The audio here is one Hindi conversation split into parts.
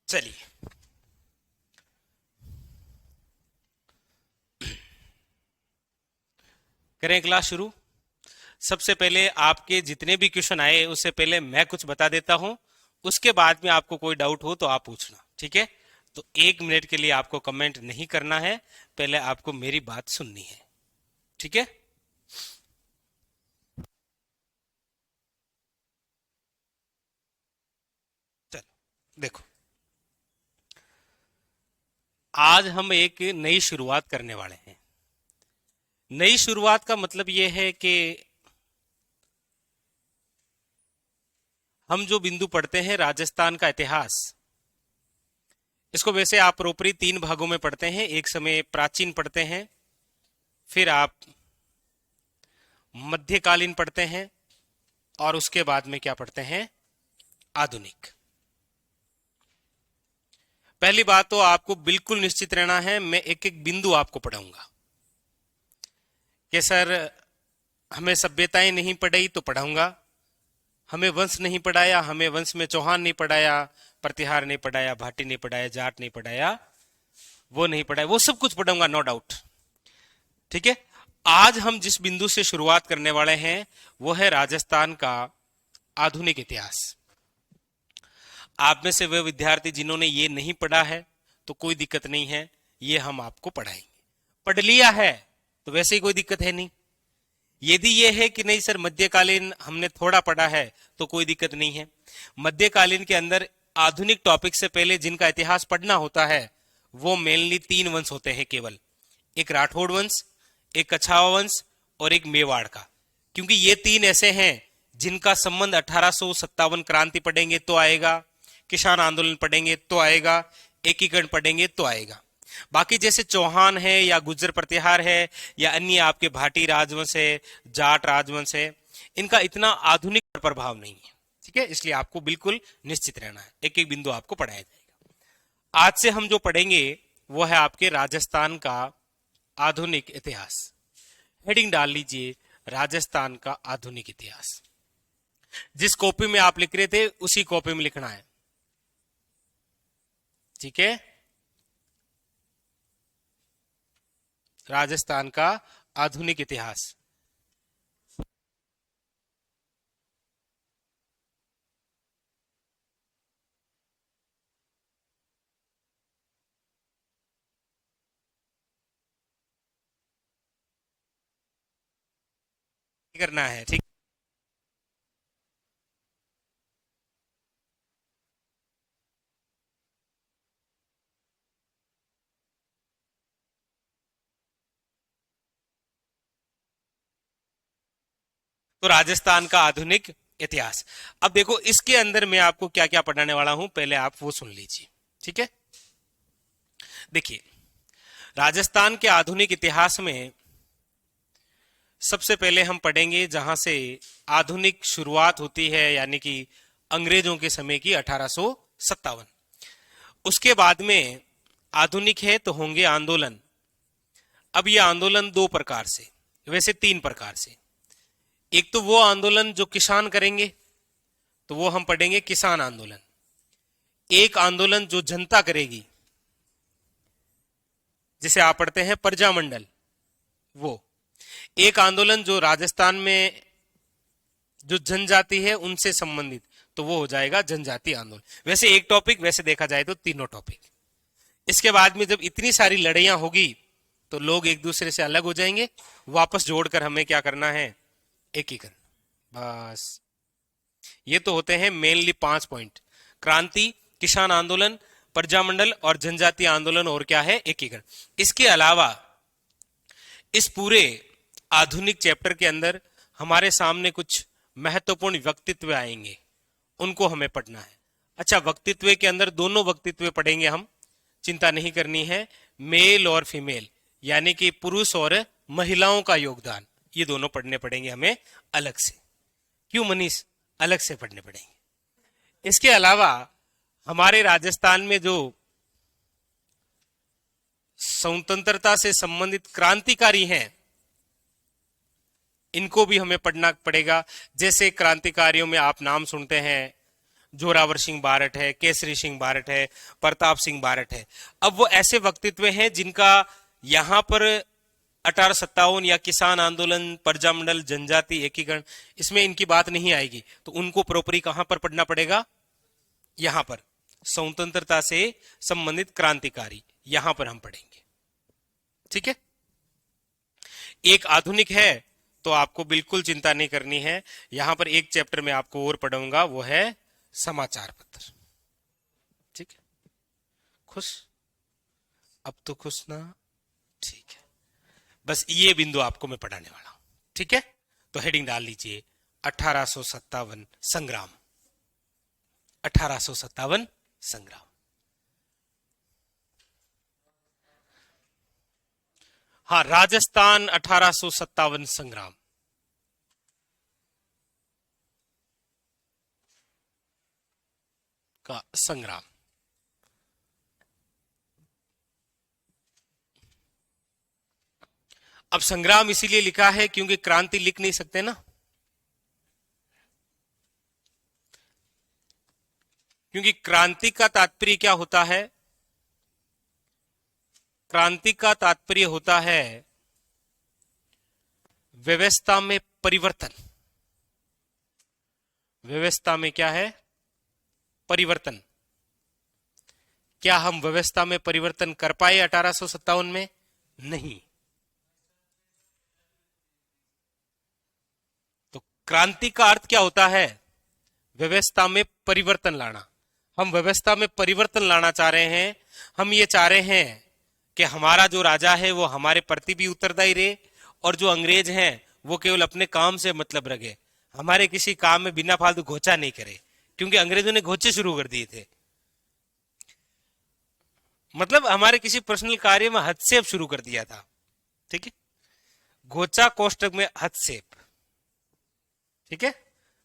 चलिए, करें क्लास शुरू। सबसे पहले आपके जितने भी क्वेश्चन आए उससे पहले मैं कुछ बता देता हूं। उसके बाद में आपको कोई डाउट हो तो आप पूछना, ठीक है। तो 1 मिनट के लिए आपको कमेंट नहीं करना है, पहले आपको मेरी बात सुननी है, ठीक है। चलो देखो, आज हम एक नई शुरुआत करने वाले हैं। नई शुरुआत का मतलब यह है कि हम जो बिंदु पढ़ते हैं राजस्थान का इतिहास, इसको वैसे आप प्रोपरी 3 भागों में पढ़ते हैं। एक समय प्राचीन पढ़ते हैं, फिर आप मध्यकालीन पढ़ते हैं, और उसके बाद में क्या पढ़ते हैं, आधुनिक। पहली बात तो आपको बिल्कुल निश्चित रहना है, मैं एक एक बिंदु आपको पढ़ाऊंगा कि सर हमें सभ्यताएं नहीं पढ़ाई तो पढ़ाऊंगा, हमें वंश नहीं पढ़ाया, हमें वंश में चौहान नहीं पढ़ाया, प्रतिहार नहीं पढ़ाया, भाटी नहीं पढ़ाया, जाट नहीं पढ़ाया, वो नहीं पढ़ाया, वो सब कुछ पढ़ाऊंगा, नो डाउट, ठीक है। आज हम जिस बिंदु से शुरुआत करने वाले हैं वो है राजस्थान का आधुनिक इतिहास। आप में से वे विद्यार्थी जिन्होंने ये नहीं पढ़ा है तो कोई दिक्कत नहीं है, ये हम आपको पढ़ाएंगे। पढ़ लिया है तो वैसे ही कोई दिक्कत है नहीं। यदि ये है कि नहीं सर मध्यकालीन हमने थोड़ा पढ़ा है तो कोई दिक्कत नहीं है। मध्यकालीन के अंदर आधुनिक टॉपिक से पहले जिनका इतिहास पढ़ना होता है वो मेनली 3 वंश होते हैं केवल, एक राठौड़ वंश, एक कछावा वंश और एक मेवाड़ का। क्योंकि ये 3 ऐसे हैं जिनका संबंध 1857 क्रांति पढ़ेंगे तो आएगा, किसान आंदोलन पढ़ेंगे तो आएगा, एकीकरण पढ़ेंगे तो आएगा। बाकी जैसे चौहान है या गुर्जर प्रतिहार है या अन्य आपके भाटी राजवंश है, जाट राजवंश है, इनका इतना आधुनिक प्रभाव नहीं है, ठीक है। इसलिए आपको बिल्कुल निश्चित रहना है, एक एक बिंदु आपको पढ़ाया जाएगा। आज से हम जो पढ़ेंगे वो है आपके राजस्थान का आधुनिक इतिहास। हेडिंग डाल लीजिए, राजस्थान का आधुनिक इतिहास। जिस कॉपी में आप लिख रहे थे उसी कॉपी में लिखना है, ठीक है। राजस्थान का आधुनिक इतिहास। करना है, ठीक। तो राजस्थान का आधुनिक इतिहास। अब देखो इसके अंदर मैं आपको क्या क्या पढ़ाने वाला हूं, पहले आप वो सुन लीजिए, ठीक है। देखिए, राजस्थान के आधुनिक इतिहास में सबसे पहले हम पढ़ेंगे जहां से आधुनिक शुरुआत होती है, यानी कि अंग्रेजों के समय की 1857। उसके बाद में आधुनिक है तो होंगे आंदोलन। अब ये आंदोलन 2 प्रकार से, वैसे 3 प्रकार से। एक तो वो आंदोलन जो किसान करेंगे तो वो हम पढ़ेंगे किसान आंदोलन। एक आंदोलन जो जनता करेगी जिसे आप पढ़ते हैं प्रजामंडल, वो। एक आंदोलन जो राजस्थान में जो जनजाति है उनसे संबंधित, तो वो हो जाएगा जनजाति आंदोलन। वैसे एक टॉपिक, वैसे देखा जाए तो तीनों टॉपिक। इसके बाद में जब इतनी सारी लड़ाइयां होगी तो लोग एक दूसरे से अलग हो जाएंगे, वापस जोड़कर हमें क्या करना है, एकीकरण। बस ये तो होते हैं मेनली 5 पॉइंट: क्रांति, किसान आंदोलन, प्रजामंडल और जनजातीय आंदोलन, और क्या है, एकीकरण। इसके अलावा इस पूरे आधुनिक चैप्टर के अंदर हमारे सामने कुछ महत्वपूर्ण व्यक्तित्व आएंगे, उनको हमें पढ़ना है। अच्छा, व्यक्तित्व के अंदर दोनों व्यक्तित्व पढ़ेंगे हम, चिंता नहीं करनी है। मेल और फीमेल, यानी कि पुरुष और महिलाओं का योगदान, ये दोनों पढ़ने पड़ेंगे हमें अलग से। क्यों मनीष, अलग से पढ़ने पड़ेंगे। इसके अलावा हमारे राजस्थान में जो स्वतंत्रता से संबंधित क्रांतिकारी हैं इनको भी हमें पढ़ना पड़ेगा। जैसे क्रांतिकारियों में आप नाम सुनते हैं जोरावर सिंह बारठ है, केसरी सिंह बारठ है, प्रताप सिंह बारठ है। अब वो ऐसे व्यक्तित्व हैं जिनका यहां पर 1857 या किसान आंदोलन, प्रजामंडल, जनजाति एकीकरण, इसमें इनकी बात नहीं आएगी, तो उनको प्रॉपरी कहां पर पढ़ना पड़ेगा? यहां पर स्वतंत्रता से संबंधित क्रांतिकारी, यहां पर हम पढ़ेंगे। ठीक है। एक आधुनिक है तो आपको बिल्कुल चिंता नहीं करनी है। यहां पर एक चैप्टर में आपको और पढ़ाऊंगा, वो है समाचार पत्र। ठीक है, खुश? अब तो खुश ना? ठीक है, बस ये बिंदु आपको मैं पढ़ाने वाला हूं। ठीक है, तो हेडिंग डाल लीजिए 1857 संग्राम। 1857 संग्राम। हाँ, राजस्थान 1857 संग्राम। का संग्राम। अब संग्राम इसीलिए लिखा है क्योंकि क्रांति लिख नहीं सकते ना, क्योंकि क्रांति का तात्पर्य क्या होता है? क्रांति का तात्पर्य होता है व्यवस्था में परिवर्तन। व्यवस्था में क्या है? परिवर्तन। क्या हम व्यवस्था में परिवर्तन कर पाए 1857 में? नहीं। तो क्रांति का अर्थ क्या होता है? व्यवस्था में परिवर्तन लाना। हम व्यवस्था में परिवर्तन लाना चाह रहे हैं। हम ये चाह रहे हैं कि हमारा जो राजा है वो हमारे प्रति भी उत्तरदायी रहे, और जो अंग्रेज हैं वो केवल अपने काम से मतलब रखे, हमारे किसी काम में बिना फालतू घोचा नहीं करे, क्योंकि अंग्रेजों ने घोचे शुरू कर दिए थे। मतलब हमारे किसी पर्सनल कार्य में हस्तक्षेप शुरू कर दिया था। ठीक है, घोचा कोष्टक में हस्तक्षेप। ठीक है,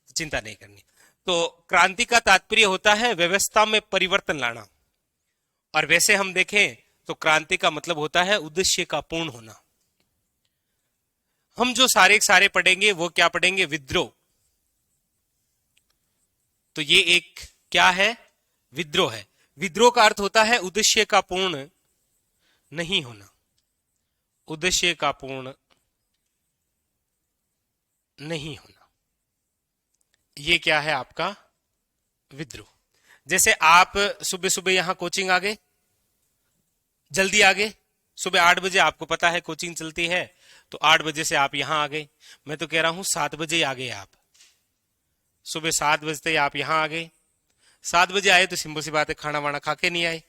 चिंता नहीं करनी। तो क्रांति का तात्पर्य होता है व्यवस्था में परिवर्तन लाना, और वैसे हम देखें तो क्रांति का मतलब होता है उद्देश्य का पूर्ण होना। हम जो सारे पढ़ेंगे वो क्या पढ़ेंगे? विद्रोह। तो ये एक क्या है? विद्रोह है। विद्रोह का अर्थ होता है उद्देश्य का पूर्ण नहीं होना। उद्देश्य का पूर्ण नहीं होना, ये क्या है आपका? विद्रोह। जैसे आप सुबह सुबह यहां कोचिंग आ गए, जल्दी आ गए, सुबह 8 बजे आपको पता है कोचिंग चलती है, तो 8 बजे से आप यहां आ गए। मैं तो कह रहा हूं 7 बजे आ गए आप, सुबह 7 बजते आप यहां आ गए। 7 बजे आए तो सिंपल सी बात है, खाना वाना खा के नहीं आए।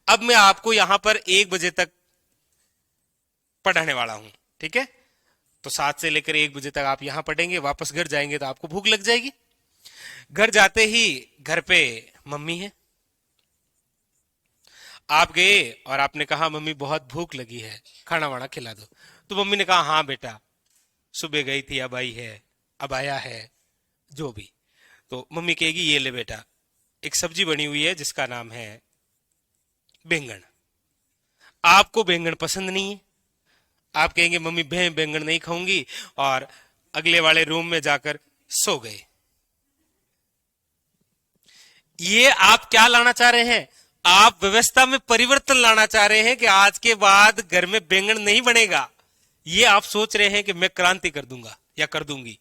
अब मैं आपको यहां पर 1 बजे तक पढ़ाने वाला हूं। ठीक है, तो 7 से लेकर 1 बजे तक आप यहां पढ़ेंगे, वापस घर जाएंगे तो आपको भूख लग जाएगी। घर जाते ही घर पे मम्मी है, आप गए और आपने कहा मम्मी बहुत भूख लगी है, खाना वाना खिला दो। तो मम्मी ने कहा हाँ बेटा, सुबह गई थी, अब आई है, अब आया है, जो भी। तो मम्मी कहेगी ये ले बेटा, एक सब्जी बनी हुई है जिसका नाम है बैंगन। आपको बैंगन पसंद नहीं है, आप कहेंगे मम्मी बैंगन नहीं खाऊंगी, और अगले वाले रूम में जाकर सो गए। ये आप क्या लाना चाह रहे हैं? आप व्यवस्था में परिवर्तन लाना चाह रहे हैं कि आज के बाद घर में बैंगन नहीं बनेगा। ये आप सोच रहे हैं कि मैं क्रांति कर दूंगा या कर दूंगी,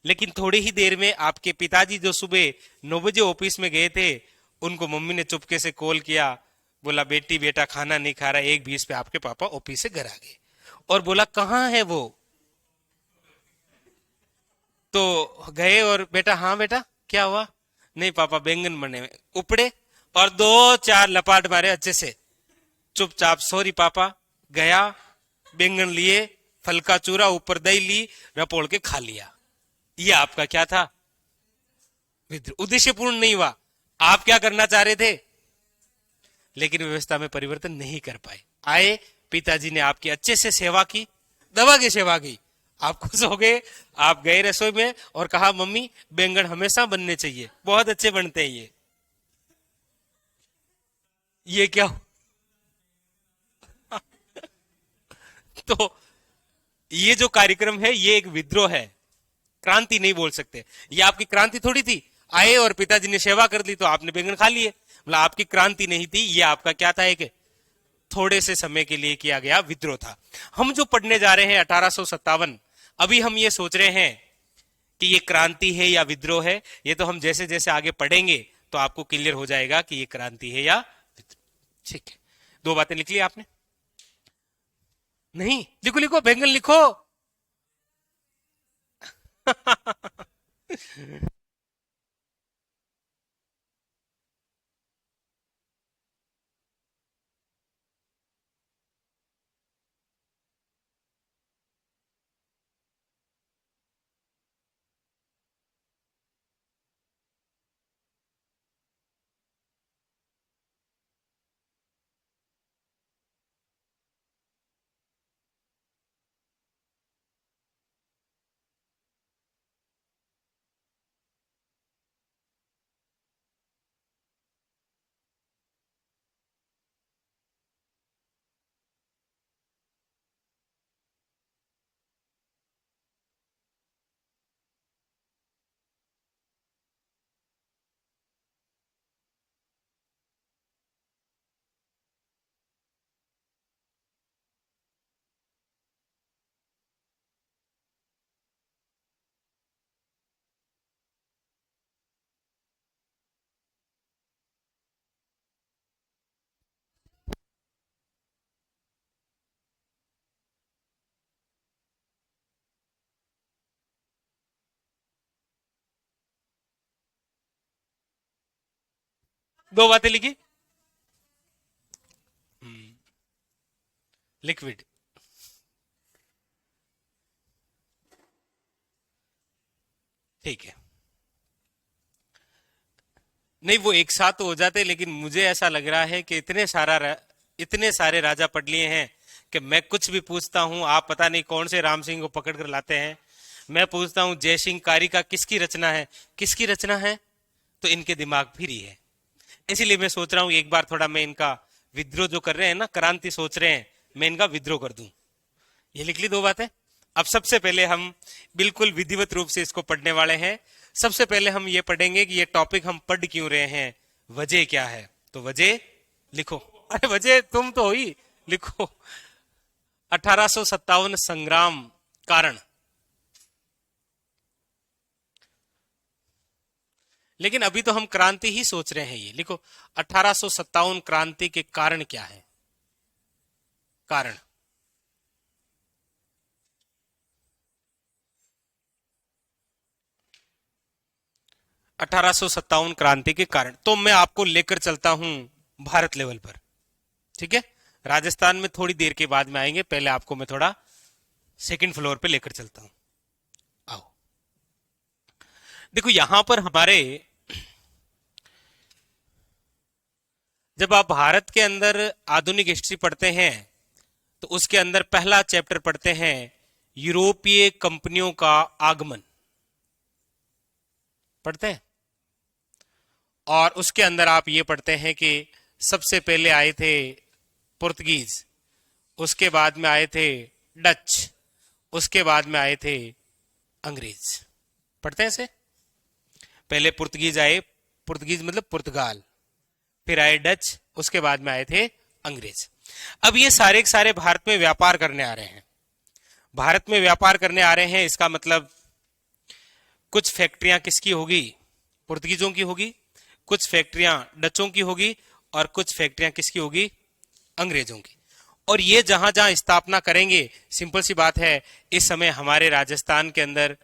लेकिन थोड़ी ही देर में आपके पिताजी जो सुबह 9 बजे ऑफिस में गए थे, उनको मम्मी ने चुपके से कॉल किया, बोला बेटी बेटा खाना नहीं खा रहा। 1:20 पे आपके पापा ऑफिस से घर आ गए और बोला कहाँ है वो? तो गए और बेटा हाँ बेटा क्या हुआ? नहीं पापा बैंगन बने हुए। उपड़े और 2-4 लपाट मारे अच्छे से, चुपचाप सॉरी पापा। गया, बैंगन लिए, फल का चूरा, ऊपर दही ली, रपोड़ के खा लिया। ये आपका क्या था? विद्रोह। उद्देश्य पूर्ण नहीं हुआ। आप क्या करना चाह रहे थे, लेकिन व्यवस्था में परिवर्तन नहीं कर पाए। आए, पिताजी ने आपकी अच्छे से सेवा की, दवा की सेवा की, आप खुश हो गए। आप गए रसोई में और कहा मम्मी बैंगन हमेशा बनने चाहिए, बहुत अच्छे बनते हैं ये क्या? तो ये जो कार्यक्रम है ये एक विद्रोह है, क्रांति नहीं बोल सकते। ये आपकी क्रांति थोड़ी थी। आए और पिताजी ने सेवा कर दी तो आपने बैंगन खा लिए, मतलब आपकी क्रांति नहीं थी, ये आपका क्या था, एक थोड़े से समय के लिए किया गया विद्रोह था। हम जो पढ़ने जा रहे हैं 1857, अभी हम ये सोच रहे हैं कि ये क्रांति है या विद्रोह है, ये तो हम जैसे जैसे आगे पढ़ेंगे तो आपको क्लियर हो जाएगा कि ये क्रांति है या विद्रोह। ठीक है, दो बातें लिख ली आपने? नहीं, लिखो लिखो, बैंगन लिखो। दो बातें लिखी, लिक्विड। ठीक है, नहीं वो एक साथ तो हो जाते, लेकिन मुझे ऐसा लग रहा है कि इतने सारे राजा पढ़ लिए हैं कि मैं कुछ भी पूछता हूं, आप पता नहीं कौन से राम सिंह को पकड़ कर लाते हैं। मैं पूछता हूं जयसिंह कारिका किसकी रचना है, किसकी रचना है, तो इनके दिमाग फिर ही है। इसीलिए मैं सोच रहा हूं एक बार थोड़ा मैं इनका विद्रोह जो कर रहे हैं ना, क्रांति सोच रहे हैं, मैं इनका विद्रोह कर दूं। ये लिख ली दो बातें। अब सबसे पहले हम बिल्कुल विधिवत रूप से इसको पढ़ने वाले हैं। सबसे पहले हम ये पढ़ेंगे कि ये टॉपिक हम पढ़ क्यों रहे हैं, वजह क्या है। तो वजह लिखो, अरे वजह तुम तो हुई, लिखो 1857 संग्राम कारण। लेकिन अभी तो हम क्रांति ही सोच रहे हैं, ये लिखो 1857 क्रांति के कारण क्या है। कारण 1857 क्रांति के कारण, तो मैं आपको लेकर चलता हूं भारत लेवल पर। ठीक है, राजस्थान में थोड़ी देर के बाद में आएंगे, पहले आपको मैं थोड़ा सेकंड फ्लोर पे लेकर चलता हूं। आओ, देखो यहां पर हमारे, जब आप भारत के अंदर आधुनिक हिस्ट्री पढ़ते हैं तो उसके अंदर पहला चैप्टर पढ़ते हैं यूरोपीय कंपनियों का आगमन, पढ़ते हैं। और उसके अंदर आप ये पढ़ते हैं कि सबसे पहले आए थे पुर्तगीज, उसके बाद में आए थे डच, उसके बाद में आए थे अंग्रेज। पढ़ते हैं इसे, पहले पुर्तगीज आए, पुर्तगीज मतलब पुर्तगाल, फिर आए डच, उसके बाद में आए थे अंग्रेज। अब ये सारे के सारे भारत में व्यापार करने आ रहे हैं। भारत में व्यापार करने आ रहे हैं, इसका मतलब कुछ फैक्ट्रियां किसकी होगी, पुर्तगीजों की होगी, कुछ फैक्ट्रियां डचों की होगी, और कुछ फैक्ट्रियां किसकी होगी, अंग्रेजों की। और ये जहां जहां स्थापना करेंगे, सिंपल सी बात है, इस समय हमारे राजस्थान के अंदर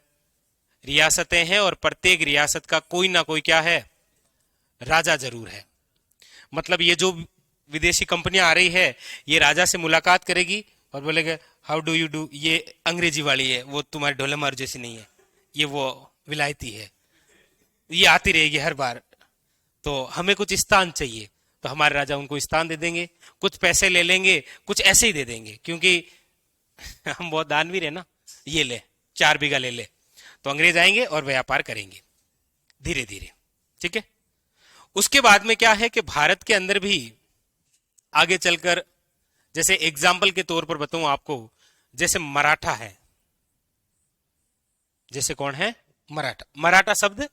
रियासतें हैं और प्रत्येक रियासत का कोई ना कोई क्या है, राजा जरूर है। मतलब ये जो विदेशी कंपनियां आ रही है, ये राजा से मुलाकात करेगी और बोलेगा हाउ डू यू डू, ये अंग्रेजी वाली है, वो तुम्हारी ढोलमार जैसी नहीं है, ये वो विलायती है, ये आती रहेगी हर बार, तो हमें कुछ स्थान चाहिए, तो हमारे राजा उनको स्थान दे देंगे, कुछ पैसे ले लेंगे, कुछ ऐसे ही दे देंगे, क्योंकि हम बहुत दानवीर है ना, ये ले 4 बीघा ले ले, तो अंग्रेज आएंगे और व्यापार करेंगे धीरे धीरे। ठीक है, उसके बाद में क्या है कि भारत के अंदर भी आगे चलकर, जैसे एग्जाम्पल के तौर पर बताऊं आपको, जैसे मराठा है, जैसे कौन है, मराठा। मराठा शब्द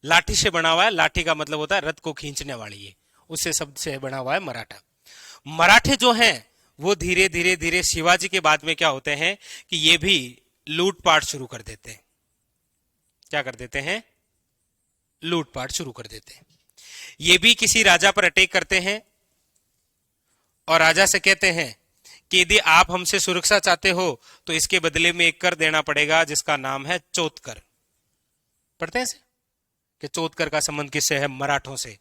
लाठी से बना हुआ है, लाठी का मतलब होता है रथ को खींचने वाली, ये उससे शब्द से बना हुआ है मराठा। मराठे जो हैं वो धीरे धीरे धीरे शिवाजी के बाद में क्या होते हैं कि ये भी लूटपाट शुरू कर देते हैं। क्या कर देते हैं? लूटपाट शुरू कर देते हैं। ये भी किसी राजा पर अटैक करते हैं और राजा से कहते हैं कि यदि आप हमसे सुरक्षा चाहते हो तो इसके बदले में एक कर देना पड़ेगा जिसका नाम है चौथ कर। पढ़ते हैं इसे कि चौथ कर का संबंध किससे है? मराठों से।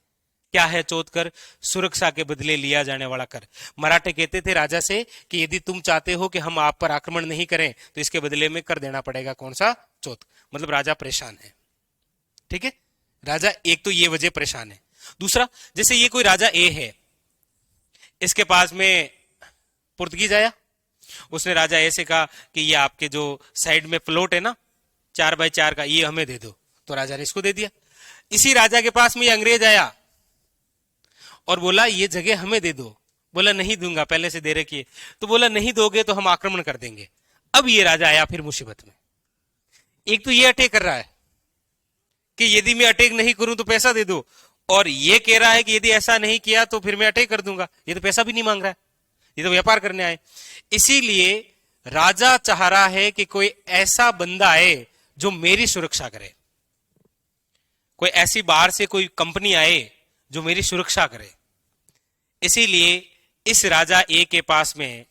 क्या है चौथ कर? सुरक्षा के बदले लिया जाने वाला कर। मराठे कहते थे राजा से कि यदि तुम चाहते हो कि हम आप पर आक्रमण नहीं करें तो इसके बदले में कर देना पड़ेगा। कौन सा? चौथ। मतलब राजा परेशान है। ठीक है, राजा एक तो ये वजह परेशान है। दूसरा, जैसे ये कोई राजा ए है, इसके पास में पुर्तगीज आया, उसने राजा ए से कहा कि ये आपके जो साइड में प्लॉट है ना 4x4 का, ये हमें दे दो, तो राजा ने इसको दे दिया। इसी राजा के पास में ये अंग्रेज आया और बोला ये जगह हमें दे दो, बोला नहीं दूंगा, पहले से दे रखी है, तो बोला नहीं दोगे तो हम आक्रमण कर देंगे। अब ये राजा आया फिर मुसीबत में। एक तो ये अटैक कर रहा है कि यदि मैं अटैक नहीं करूं तो पैसा दे दो, और ये कह रहा है कि यदि ऐसा नहीं किया तो फिर मैं अटैक कर दूंगा। ये तो पैसा भी नहीं मांग रहा है, ये तो व्यापार करने आए। इसीलिए राजा चाह रहा है कि कोई ऐसा बंदा आए जो मेरी सुरक्षा करे, कोई ऐसी बाहर से कोई कंपनी आए जो मेरी सुरक्षा करे। इसीलिए इस राजा ए के पास में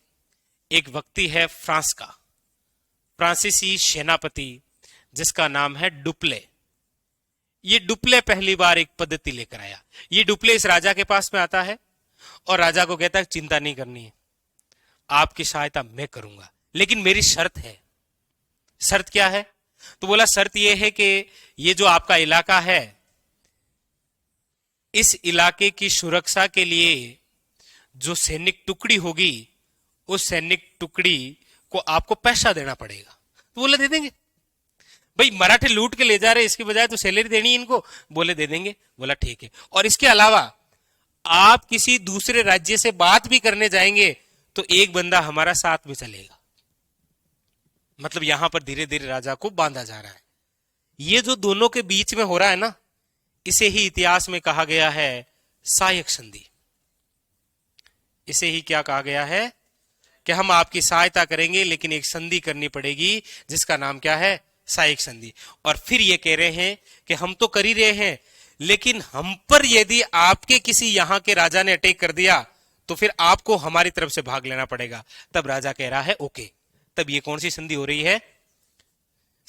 एक व्यक्ति है फ्रांस का, फ्रांसीसी सेनापति, जिसका नाम है डुप्ले। ये डुप्ले पहली बार एक पद्धति लेकर आया। ये डुप्ले इस राजा के पास में आता है और राजा को कहता है चिंता नहीं करनी है, आपकी सहायता मैं करूंगा, लेकिन मेरी शर्त है। शर्त क्या है? तो बोला शर्त यह है कि ये जो आपका इलाका है, इस इलाके की सुरक्षा के लिए जो सैनिक टुकड़ी होगी, उस सैनिक टुकड़ी को आपको पैसा देना पड़ेगा। तो बोले दे देंगे भाई, मराठे लूट के ले जा रहे, इसकी बजाय तो सैलरी देनी है इनको। बोले दे देंगे। बोला ठीक है, और इसके अलावा आप किसी दूसरे राज्य से बात भी करने जाएंगे तो एक बंदा हमारा साथ में चलेगा। मतलब यहां पर धीरे धीरे राजा को बांधा जा रहा है। ये जो दोनों के बीच में हो रहा है ना, इसे ही इतिहास में कहा गया है सहायक संधि। इसे ही क्या कहा गया है कि हम आपकी सहायता करेंगे लेकिन एक संधि करनी पड़ेगी जिसका नाम क्या है? सहायक संधि। और फिर ये कह रहे हैं कि हम तो कर ही रहे हैं, लेकिन हम पर यदि आपके किसी यहां के राजा ने अटैक कर दिया तो फिर आपको हमारी तरफ से भाग लेना पड़ेगा। तब राजा कह रहा है ओके। तब ये कौन सी संधि हो रही है?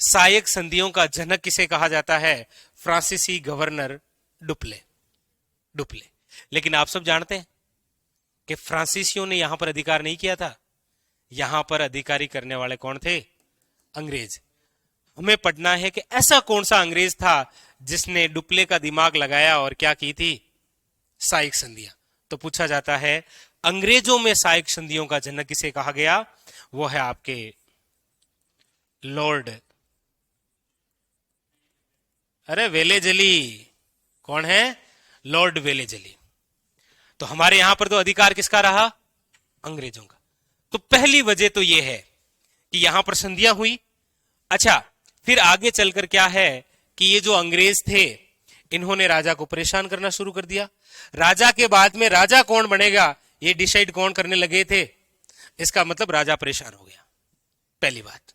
सहायक संधियों का जनक किसे कहा जाता है? फ्रांसीसी गवर्नर डुप्ले। डुप्ले। लेकिन आप सब जानते हैं कि फ्रांसीसियों ने यहां पर अधिकार नहीं किया था। यहां पर अधिकारी करने वाले कौन थे? अंग्रेज। हमें पढ़ना है कि ऐसा कौन सा अंग्रेज था जिसने डुप्ले का दिमाग लगाया और क्या की थी? सहायक संधियां। तो पूछा जाता है अंग्रेजों में सहायक संधियों का जनक किसे कहा गया? वो है आपके लॉर्ड, अरे वेलेजली। कौन है? Lord Wellesley. तो हमारे यहां पर तो अधिकार किसका रहा? अंग्रेजों का। तो पहली वजह तो यह है कि यहां पर संधियां हुई। अच्छा, फिर आगे चलकर क्या है कि ये जो अंग्रेज थे इन्होंने राजा को परेशान करना शुरू कर दिया। राजा के बाद में राजा कौन बनेगा ये डिसाइड कौन करने लगे थे? इसका मतलब राजा परेशान हो गया, पहली बात।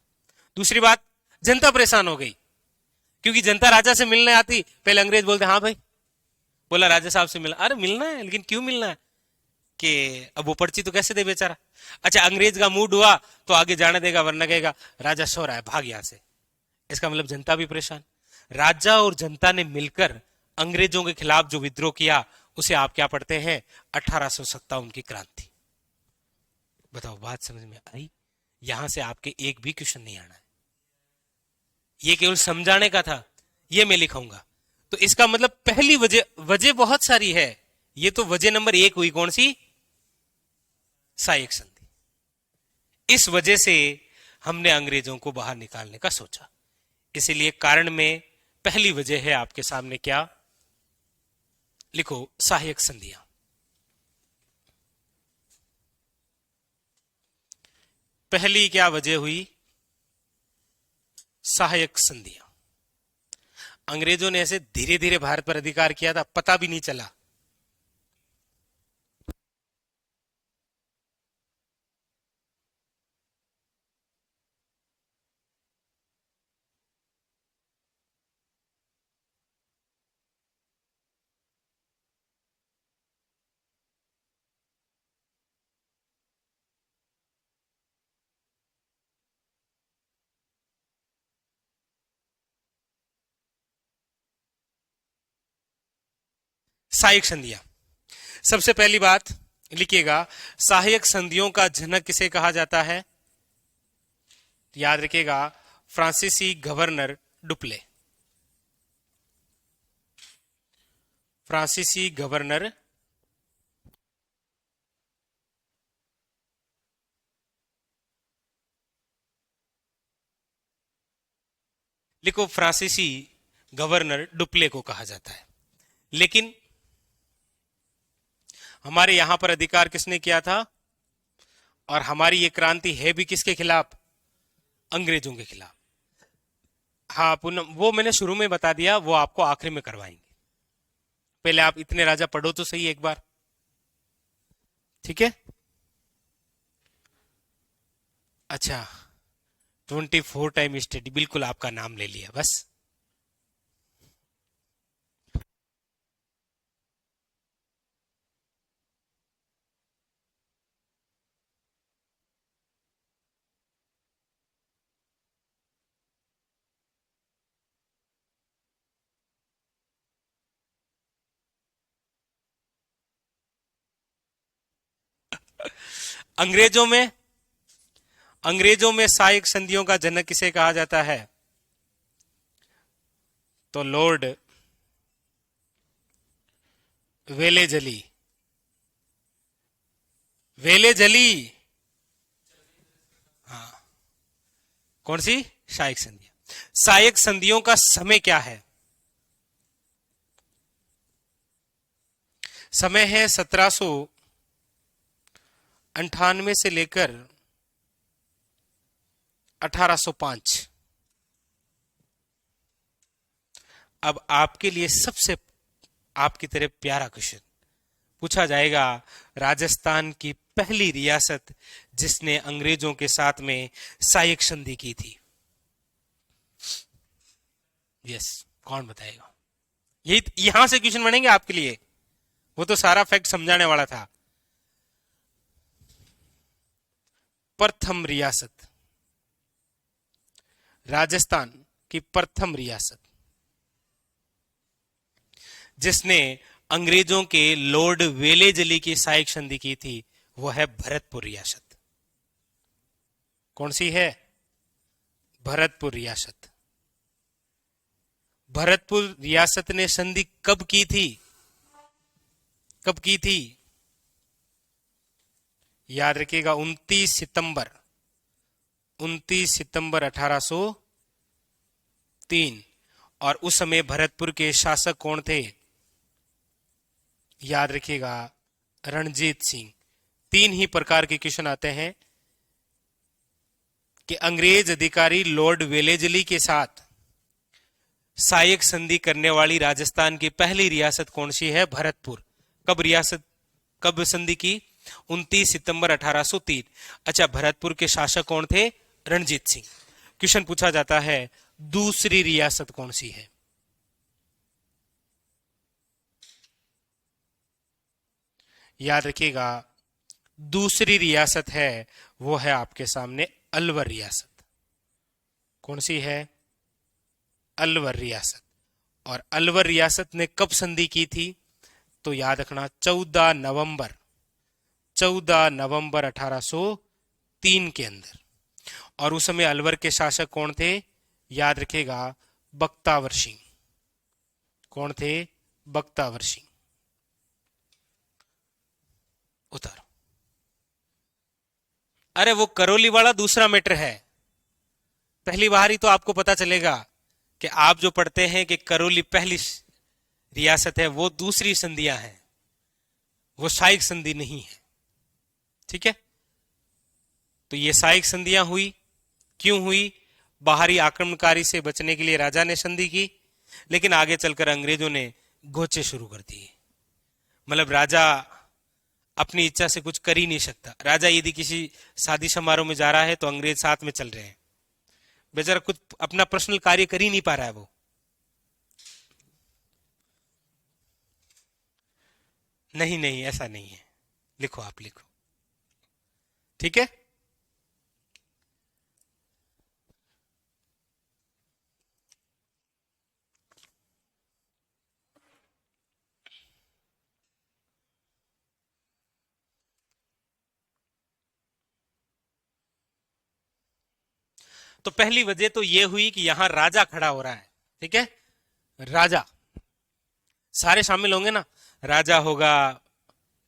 दूसरी बात, जनता परेशान हो गई, क्योंकि जनता राजा से मिलने आती। पहले अंग्रेज बोलते हाँ भाई, बोला राजा साहब से मिलना। अरे मिलना है, लेकिन क्यों मिलना है? कि अब वो पर्ची तो कैसे दे बेचारा। अच्छा, अंग्रेज का मूड हुआ तो आगे जाने देगा, वरना कहेगा राजा सो रहा है, भाग यहां से। इसका मतलब जनता भी परेशान। राजा और जनता ने मिलकर अंग्रेजों के खिलाफ जो विद्रोह किया उसे आप क्या पढ़ते हैं? 1857 की क्रांति। बताओ, बात समझ में आई? यहां से आपके एक भी क्वेश्चन नहीं आना है, ये केवल समझाने का था, ये मैं लिखाऊंगा। तो इसका मतलब पहली वजह बहुत सारी है, ये तो वजह नंबर 1 हुई। कौन सी? सहायक संधि। इस वजह से हमने अंग्रेजों को बाहर निकालने का सोचा। इसीलिए कारण में पहली वजह है आपके सामने क्या? लिखो, सहायक संधियां। पहली क्या वजह हुई? सहायक संधियां। अंग्रेजों ने ऐसे धीरे धीरे भारत पर अधिकार किया था, पता भी नहीं चला। सहायक संधियां, सबसे पहली बात लिखिएगा, सहायक संधियों का जनक किसे कहा जाता है? याद रखिएगा, फ्रांसीसी गवर्नर डुप्ले। फ्रांसीसी गवर्नर लिखो, फ्रांसीसी गवर्नर डुप्ले को कहा जाता है। लेकिन हमारे यहां पर अधिकार किसने किया था? और हमारी ये क्रांति है भी किसके खिलाफ? अंग्रेजों के खिलाफ। हाँ पूनम, वो मैंने शुरू में बता दिया, वो आपको आखिरी में करवाएंगे। पहले आप इतने राजा पढ़ो तो सही एक बार, ठीक है? अच्छा, 24 टाइम स्टडी, बिल्कुल आपका नाम ले लिया बस। अंग्रेजों में सहायक संधियों का जनक किसे कहा जाता है? तो लॉर्ड वेलेजली। वेलेजली, हाँ। कौन सी? सहायक संधियां। सहायक संधियों का समय क्या है? समय है 1798 से लेकर 1805। अब आपके लिए सबसे आपकी तरह प्यारा क्वेश्चन पूछा जाएगा, राजस्थान की पहली रियासत जिसने अंग्रेजों के साथ में सहायक संधि की थी। यस, कौन बताएगा? यही यहां से क्वेश्चन बनेंगे आपके लिए, वो तो सारा फैक्ट समझाने वाला था। प्रथम रियासत, राजस्थान की प्रथम रियासत जिसने अंग्रेजों के लॉर्ड वेलेजली की सहायक संधि की थी, वो है भरतपुर रियासत। कौन सी है? भरतपुर रियासत। भरतपुर रियासत ने संधि कब की थी? कब की थी? याद रखिएगा, 29 सितंबर 1803। और उस समय भरतपुर के शासक कौन थे? याद रखिएगा, रणजीत सिंह। 3 ही प्रकार के क्वेश्चन आते हैं कि अंग्रेज अधिकारी लॉर्ड वेलेजली के साथ सहायक संधि करने वाली राजस्थान की पहली रियासत कौन सी है? भरतपुर। कब संधि की? 29 सितंबर 1803। अच्छा, भरतपुर के शासक कौन थे? रणजीत सिंह। क्वेश्चन पूछा जाता है, दूसरी रियासत कौन सी है? याद रखिएगा, दूसरी रियासत है, वो है आपके सामने अलवर रियासत। कौन सी है? अलवर रियासत। और अलवर रियासत ने कब संधि की थी? तो याद रखना, 14 नवंबर 1803 के अंदर। और उस समय अलवर के शासक कौन थे? याद रखेगा, बख्तावर सिंह। कौन थे? बख्तावर सिंह। उतारो। अरे वो करौली वाला दूसरा मैटर है, पहली बार ही तो आपको पता चलेगा कि आप जो पढ़ते हैं कि करौली पहली रियासत है, वो दूसरी संधियां हैं, वो सहायक संधि नहीं है। ठीक है, तो ये सहायक संधियां हुई, क्यों हुई? बाहरी आक्रमणकारी से बचने के लिए राजा ने संधि की। लेकिन आगे चलकर अंग्रेजों ने गोचे शुरू कर दिए। मतलब राजा अपनी इच्छा से कुछ कर ही नहीं सकता। राजा यदि किसी शादी समारोह में जा रहा है तो अंग्रेज साथ में चल रहे हैं, बेचारा कुछ अपना पर्सनल कार्य कर ही नहीं पा रहा है वो। नहीं नहीं, ऐसा नहीं है, लिखो आप लिखो, ठीक है। तो पहली वजह तो यह हुई कि यहां राजा खड़ा हो रहा है, ठीक है। राजा, सारे शामिल होंगे ना, राजा होगा,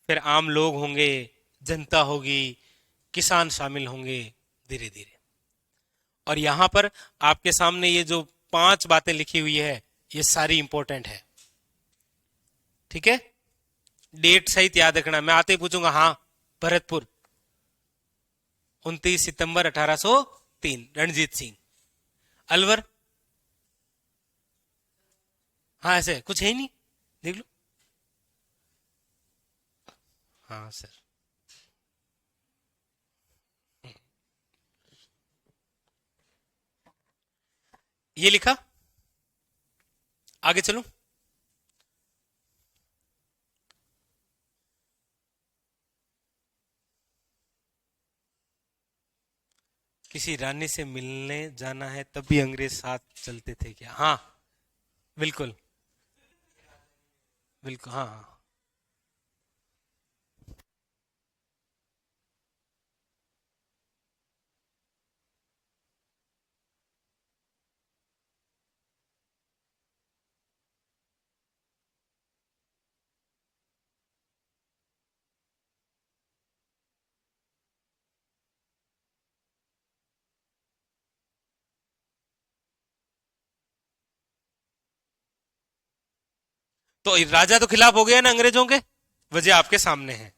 फिर आम लोग होंगे, जनता होगी, किसान शामिल होंगे धीरे धीरे। और यहां पर आपके सामने ये जो 5 बातें लिखी हुई है ये सारी इंपॉर्टेंट है, ठीक है। डेट सहित याद रखना, मैं आते ही पूछूंगा हाँ भरतपुर 29 सितंबर 1803 रणजीत सिंह। अलवर, हाँ ऐसे कुछ है ही नहीं, देख लो। हाँ सर, ये लिखा, आगे चलूं। किसी रानी से मिलने जाना है तब भी अंग्रेज साथ चलते थे क्या? हाँ बिल्कुल बिल्कुल, हाँ हाँ। तो राजा तो खिलाफ हो गया ना अंग्रेजों के, वजह आपके सामने है।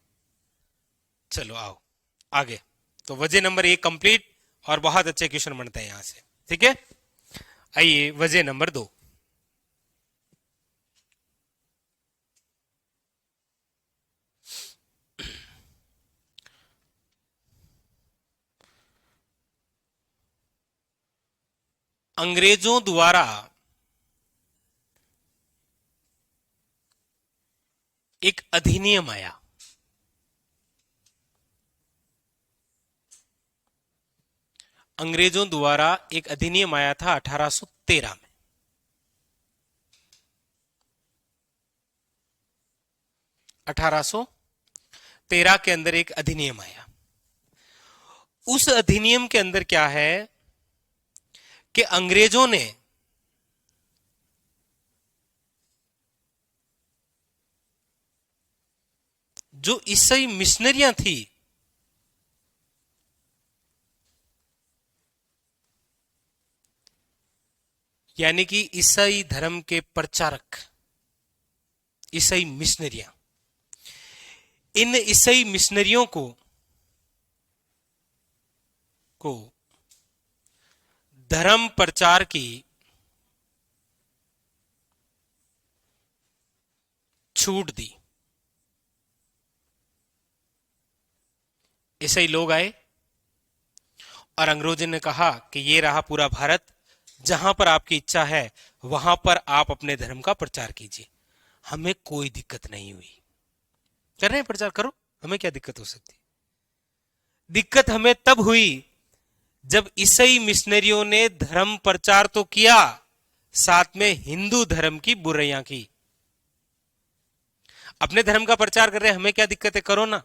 चलो आओ आगे। तो वजह नंबर 1 कंप्लीट, और बहुत अच्छे क्वेश्चन बनते हैं यहां से, ठीक है। आइए वजह नंबर 2। अंग्रेजों द्वारा एक अधिनियम आया, अंग्रेजों द्वारा एक अधिनियम आया था 1813 में। 1813 के अंदर एक अधिनियम आया। उस अधिनियम के अंदर क्या है कि अंग्रेजों ने जो ईसाई मिशनरियां थी, यानी कि ईसाई धर्म के प्रचारक, ईसाई मिशनरियां, इन ईसाई मिशनरियों को धर्म प्रचार की छूट दी। ईसाई लोग आए और अंग्रेजों ने कहा कि ये रहा पूरा भारत, जहां पर आपकी इच्छा है वहां पर आप अपने धर्म का प्रचार कीजिए, हमें कोई दिक्कत नहीं हुई। कर रहे हैं प्रचार, करो, हमें क्या दिक्कत हो सकती। दिक्कत हमें तब हुई जब ईसाई मिशनरियों ने धर्म प्रचार तो किया, साथ में हिंदू धर्म की बुराइयां की। अपने धर्म का प्रचार कर रहे हैं, हमें क्या दिक्कत है, करो ना।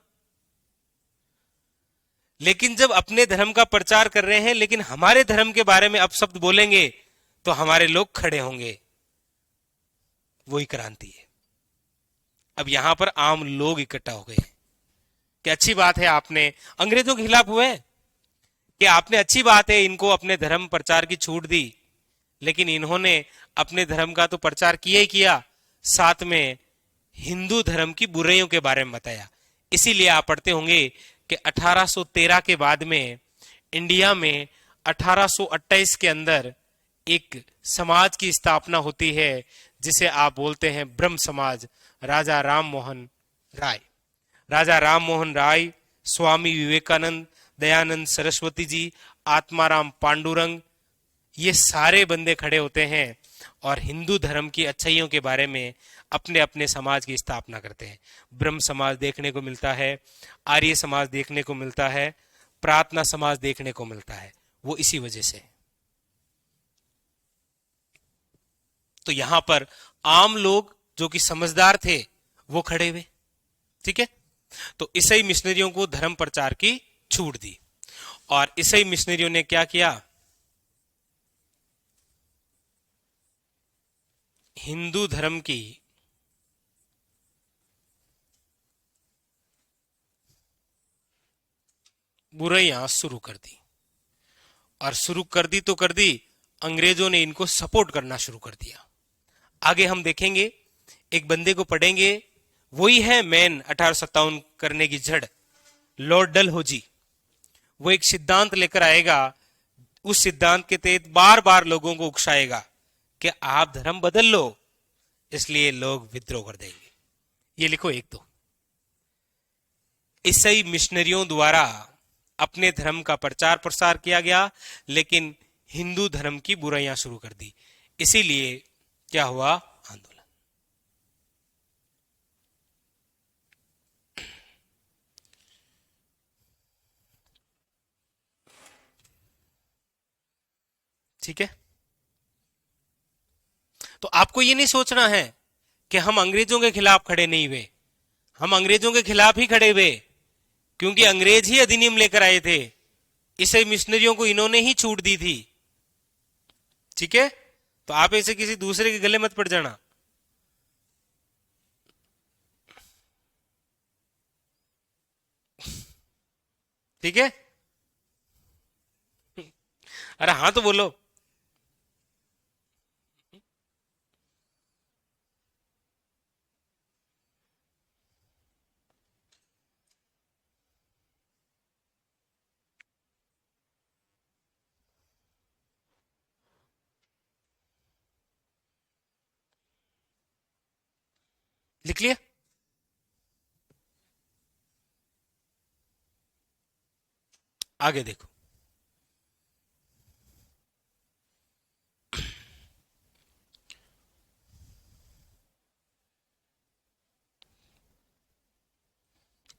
लेकिन जब अपने धर्म का प्रचार कर रहे हैं लेकिन हमारे धर्म के बारे में अपशब्द बोलेंगे तो हमारे लोग खड़े होंगे, वही क्रांति है। अब यहां पर आम लोग इकट्ठा हो गए कि अच्छी बात है आपने अंग्रेजों के खिलाफ हुए, कि आपने, अच्छी बात है इनको अपने धर्म प्रचार की छूट दी, लेकिन इन्होंने अपने धर्म का तो प्रचार किया ही किया, साथ में हिंदू धर्म की बुराइयों के बारे में बताया। इसीलिए आप पढ़ते होंगे कि 1813 के बाद में इंडिया में 1828 के अंदर एक समाज की स्थापना होती है जिसे आप बोलते हैं ब्रह्म समाज। राजा राम मोहन राय, राजा राम मोहन राय, स्वामी विवेकानंद, दयानंद सरस्वती जी, आत्माराम पांडुरंग, ये सारे बंदे खड़े होते हैं और हिंदू धर्म की अच्छाइयों के बारे में अपने अपने समाज की स्थापना करते हैं। ब्रह्म समाज देखने को मिलता है, आर्य समाज देखने को मिलता है, प्रार्थना समाज देखने को मिलता है, वो इसी वजह से। तो यहां पर आम लोग जो कि समझदार थे वो खड़े हुए, ठीक है। तो ईसाई मिशनरियों को धर्म प्रचार की छूट दी और ईसाई मिशनरियों ने क्या किया, हिंदू धर्म की बुराइयां शुरू कर दी। और शुरू कर दी तो कर दी, अंग्रेजों ने इनको सपोर्ट करना शुरू कर दिया। आगे हम देखेंगे, एक बंदे को पढ़ेंगे, वही है मैन 1857 करने की जड़, लॉर्ड डलहौजी। वो एक सिद्धांत लेकर आएगा, उस सिद्धांत के तहत बार बार लोगों को उकसाएगा कि आप धर्म बदल लो, इसलिए लोग विद्रोह कर देंगे। ये लिखो एक तो, ईसाई मिशनरियों द्वारा अपने धर्म का प्रचार प्रसार किया गया, लेकिन हिंदू धर्म की बुराइयां शुरू कर दी। इसीलिए क्या हुआ, आंदोलन। ठीक है। तो आपको ये नहीं सोचना है कि हम अंग्रेजों के खिलाफ खड़े नहीं हुए, हम अंग्रेजों के खिलाफ ही खड़े हुए, क्योंकि अंग्रेज ही अधिनियम लेकर आए थे, इसे मिशनरियों को इन्होंने ही छूट दी थी। ठीक है। तो आप ऐसे किसी दूसरे के गले मत पड़ जाना। ठीक है। अरे हाँ तो बोलो। लिख लिया। आगे देखो,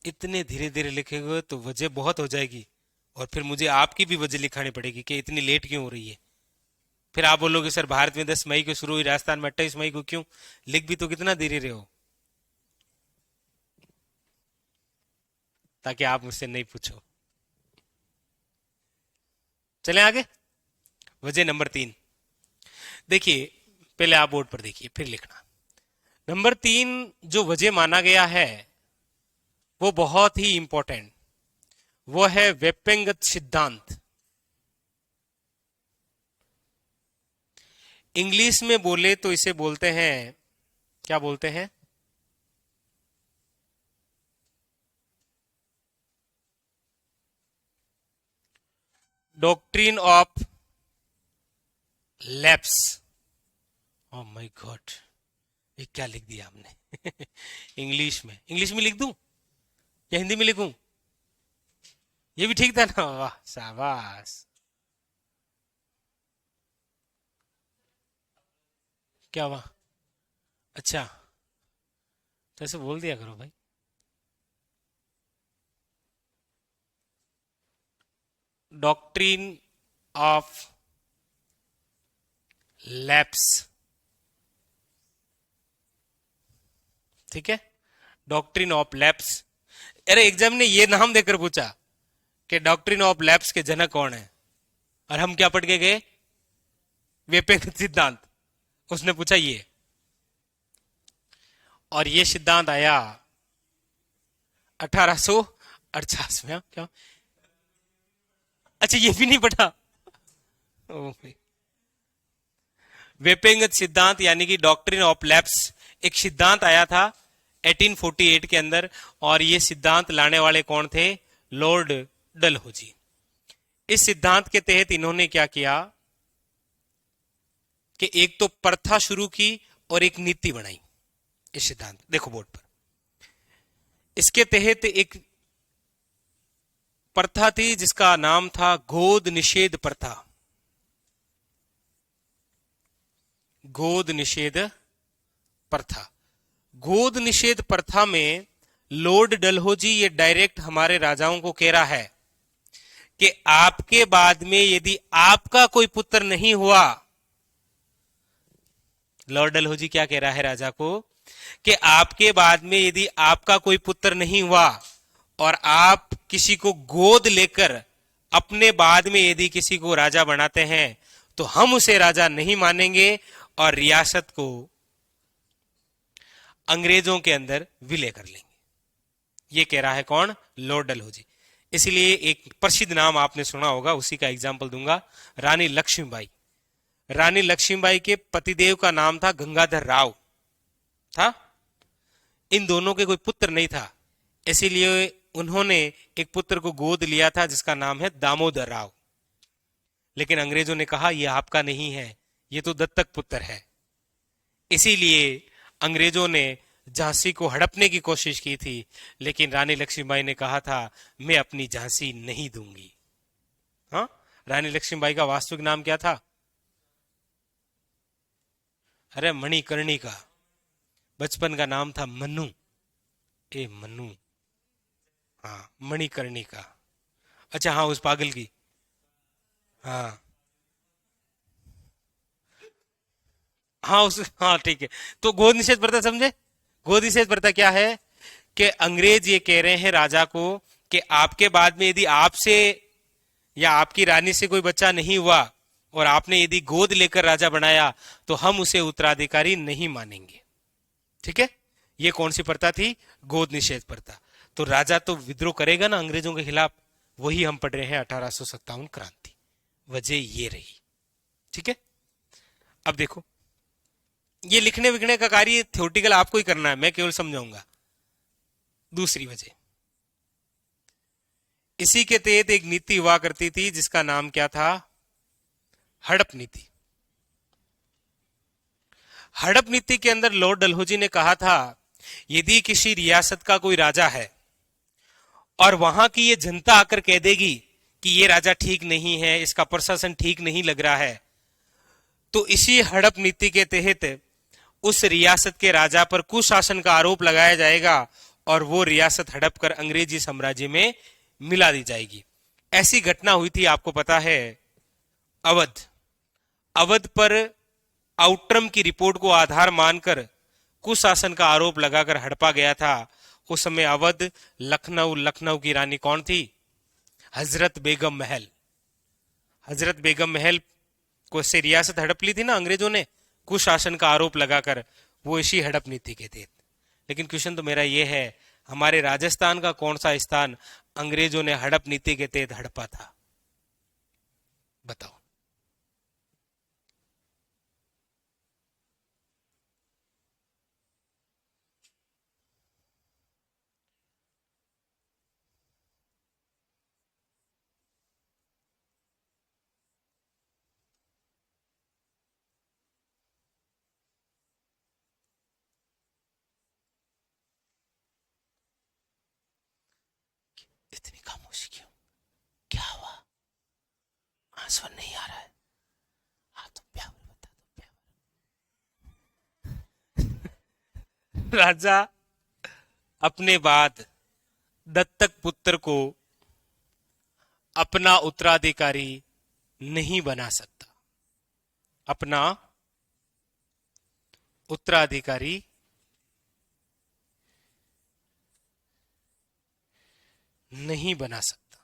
इतने धीरे धीरे लिखेंगे तो वजह बहुत हो जाएगी, और फिर मुझे आपकी भी वजह लिखानी पड़ेगी कि इतनी लेट क्यों हो रही है। फिर आप बोलोगे सर भारत में 10 मई को शुरू हुई, राजस्थान में 28 मई को क्यों। लिख भी तो कितना धीरे रहे हो, ताकि आप मुझसे नहीं पूछो। चले आगे, वजह नंबर 3 देखिए, पहले आप बोर्ड पर देखिए फिर लिखना। नंबर 3 जो वजह माना गया है वो बहुत ही इंपॉर्टेंट, वो है वेपेंगत सिद्धांत। इंग्लिश में बोले तो इसे बोलते हैं, क्या बोलते हैं, doctrine of lapse. Oh my God, ये क्या लिख दिया आपने। इंग्लिश में लिख दूं या हिंदी में लिखूं, ये भी ठीक था ना, वाह शाबाश। क्या हुआ, अच्छा, तो ऐसे बोल दिया करो भाई। डॉक्ट्रिन ऑफ लैप्स, ठीक है, डॉक्ट्रिन ऑफ लैप्स। अरे एग्जाम ने ये नाम देकर पूछा कि डॉक्ट्रिन ऑफ लैप्स के जनक कौन है, और हम क्या पढ़ के गए, वेपेंगत सिद्धांत। उसने पूछा ये, और ये सिद्धांत आया 1848 में। क्या, अच्छा ये भी नहीं पढ़ा। वेपेंगत सिद्धांत यानी कि डॉक्ट्रिन ऑफ लैप्स एक सिद्धांत आया था 1848 के अंदर, और ये सिद्धांत लाने वाले कौन थे, लॉर्ड डलहौजी। इस सिद्धांत के तहत इन्होंने क्या किया, कि एक तो प्रथा शुरू की और एक नीति बनाई। इस सिद्धांत देखो बोर्ड पर, इसके तहत एक प्रथा थी जिसका नाम था गोद निषेध प्रथा। गोद निषेध प्रथा। गोद निषेध प्रथा में लॉर्ड डलहौजी ये डायरेक्ट हमारे राजाओं को कह रहा है कि आपके बाद में यदि आपका कोई पुत्र नहीं हुआ, लॉर्ड डलहौजी क्या कह रहा है राजा को कि आपके बाद में यदि आपका कोई पुत्र नहीं हुआ और आप किसी को गोद लेकर अपने बाद में यदि किसी को राजा बनाते हैं तो हम उसे राजा नहीं मानेंगे और रियासत को अंग्रेजों के अंदर विलय कर लेंगे। ये कह रहा है कौन? लॉर्ड डलहौजी। इसलिए एक प्रसिद्ध नाम आपने सुना होगा, उसी का एग्जाम्पल दूंगा, रानी लक्ष्मीबाई। रानी लक्ष्मीबाई के पतिदेव का नाम था गंगाधर राव था। इन दोनों के कोई पुत्र नहीं था, इसीलिए उन्होंने एक पुत्र को गोद लिया था जिसका नाम है दामोदर राव। लेकिन अंग्रेजों ने कहा यह आपका नहीं है, यह तो दत्तक पुत्र है। इसीलिए अंग्रेजों ने झांसी को हड़पने की कोशिश की थी, लेकिन रानी लक्ष्मीबाई ने कहा था मैं अपनी झांसी नहीं दूंगी। हाँ, रानी लक्ष्मीबाई का वास्तविक नाम क्या था? अरे मणिकर्णिका। बचपन का नाम था मनु। ए मनु, हाँ मणिकर्णिका। अच्छा हाँ, उस पागल की। हाँ हाँ उस, हाँ ठीक है। तो गोद निषेध प्रथा समझे? गोद निषेध प्रथा क्या है कि अंग्रेज ये कह रहे हैं राजा को कि आपके बाद में यदि आपसे या आपकी रानी से कोई बच्चा नहीं हुआ और आपने यदि गोद लेकर राजा बनाया तो हम उसे उत्तराधिकारी नहीं मानेंगे। ठीक है, ये कौन सी प्रथा थी? गोद निषेध प्रथा। तो राजा तो विद्रोह करेगा ना अंग्रेजों के खिलाफ, वही हम पढ़ रहे हैं 1857 क्रांति, वजह ये रही। ठीक है, अब देखो ये लिखने विखने का कार्य थ्योरेटिकल आपको ही करना है, मैं केवल समझाऊंगा। दूसरी वजह, इसी के तहत एक नीति हुआ करती थी जिसका नाम क्या था? हड़प नीति। हड़प नीति के अंदर लॉर्ड डलहौजी ने कहा था यदि किसी रियासत का कोई राजा है और वहां की ये जनता आकर कह देगी कि ये राजा ठीक नहीं है, इसका प्रशासन ठीक नहीं लग रहा है, तो इसी हड़प नीति के तहत उस रियासत के राजा पर कुशासन का आरोप लगाया जाएगा और वो रियासत हड़प कर अंग्रेजी साम्राज्य में मिला दी जाएगी। ऐसी घटना हुई थी, आपको पता है, अवध। अवध पर आउटरम की रिपोर्ट को आधार मानकर कुशासन का आरोप लगाकर हड़पा गया था। उस समय अवध, लखनऊ, लखनऊ की रानी कौन थी? हजरत बेगम महल। हजरत बेगम महल को से रियासत हड़प ली थी ना अंग्रेजों ने कुशासन का आरोप लगाकर, वो इसी हड़प नीति के तहत। लेकिन क्वेश्चन तो मेरा ये है, हमारे राजस्थान का कौन सा स्थान अंग्रेजों ने हड़प नीति के तहत हड़पा था? बताओ। इतनी खामोशी क्यों? क्या हुआ? आंसर नहीं आ रहा है? हाँ तो प्यार बता दो, प्यार। राजा अपने बाद दत्तक पुत्र को अपना उत्तराधिकारी नहीं बना सकता। अपना उत्तराधिकारी नहीं बना सकता।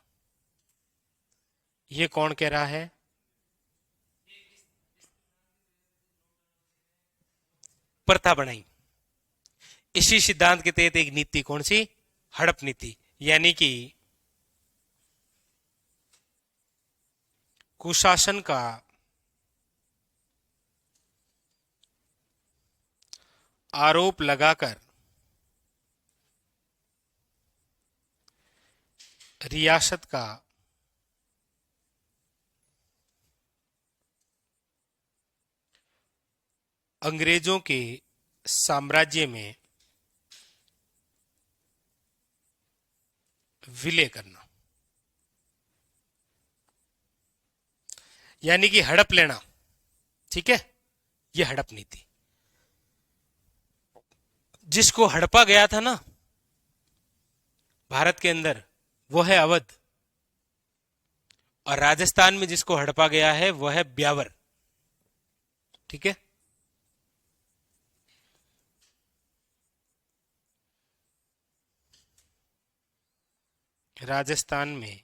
यह कौन कह रहा है? प्रथा बनाई। इसी सिद्धांत के तहत एक नीति, कौन सी? हड़प नीति। यानी कि कुशासन का आरोप लगाकर रियासत का अंग्रेजों के साम्राज्य में विलय करना, यानी कि हड़प लेना। ठीक है, यह हड़प नीति। जिसको हड़पा गया था ना भारत के अंदर, वो है अवध, और राजस्थान में जिसको हड़पा गया है वो है ब्यावर। ठीक है, राजस्थान में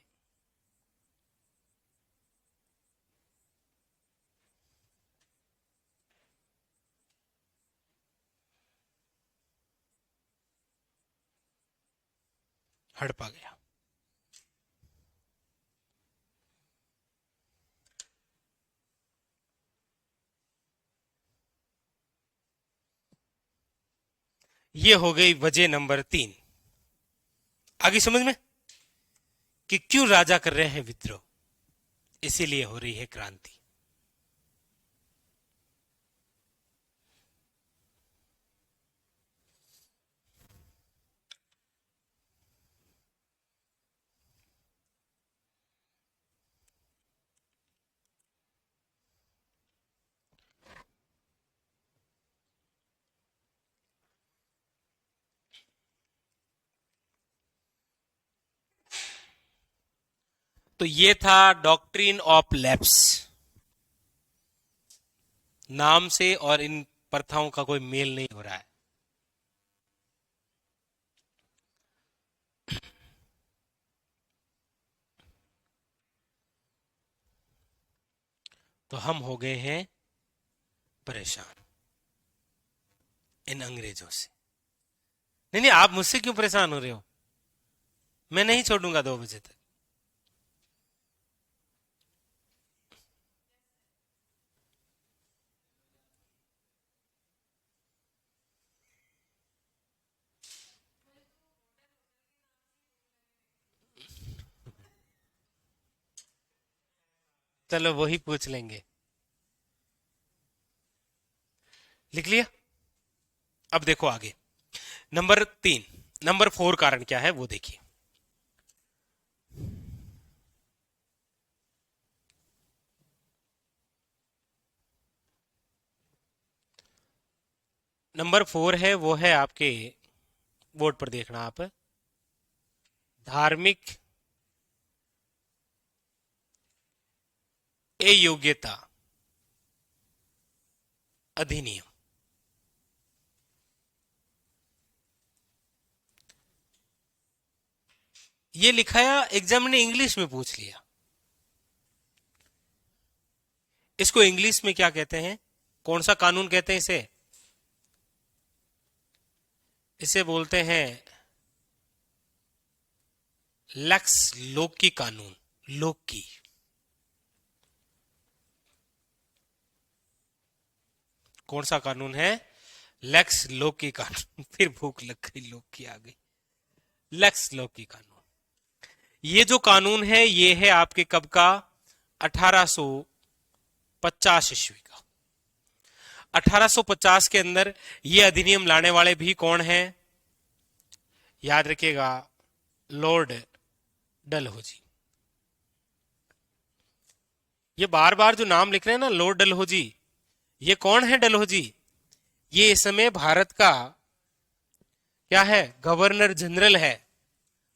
हड़पा गया। ये हो गई वजह नंबर 3। आगे समझ में कि क्यों राजा कर रहे हैं विद्रोह, इसीलिए हो रही है क्रांति। तो ये था डॉक्ट्रिन ऑफ लैप्स। नाम से और इन प्रथाओं का कोई मेल नहीं हो रहा है। तो हम हो गए हैं परेशान इन अंग्रेजों से। नहीं नहीं, आप मुझसे क्यों परेशान हो रहे हो? मैं नहीं छोड़ूंगा 2 बजे तक। चलो वही पूछ लेंगे। लिख लिया? अब देखो आगे, नंबर 3, नंबर 4 कारण क्या है वो देखिए। नंबर 4 है, वो है आपके बोर्ड पर देखना आप, धार्मिक अयोग्यता अधिनियम। ये लिखाया, एग्जाम ने इंग्लिश में पूछ लिया। इसको इंग्लिश में क्या कहते हैं? कौन सा कानून कहते हैं इसे? इसे बोलते हैं लैक्स लोकी कानून। लोकी, कौन सा कानून है? लैक्स लोकी कानून। फिर भूख लग गई, लोकी आ गई। लैक्स लोकी कानून, ये जो कानून है ये है आपके कब का? 1850 ईस्वी का। 1850 के अंदर ये अधिनियम लाने वाले भी कौन हैं? याद रखिएगा, लॉर्ड डलहौजी। ये बार बार जो नाम लिख रहे हैं ना, लॉर्ड डलहौजी, ये कौन है डलहौजी? ये इस समय भारत का क्या है? गवर्नर जनरल है।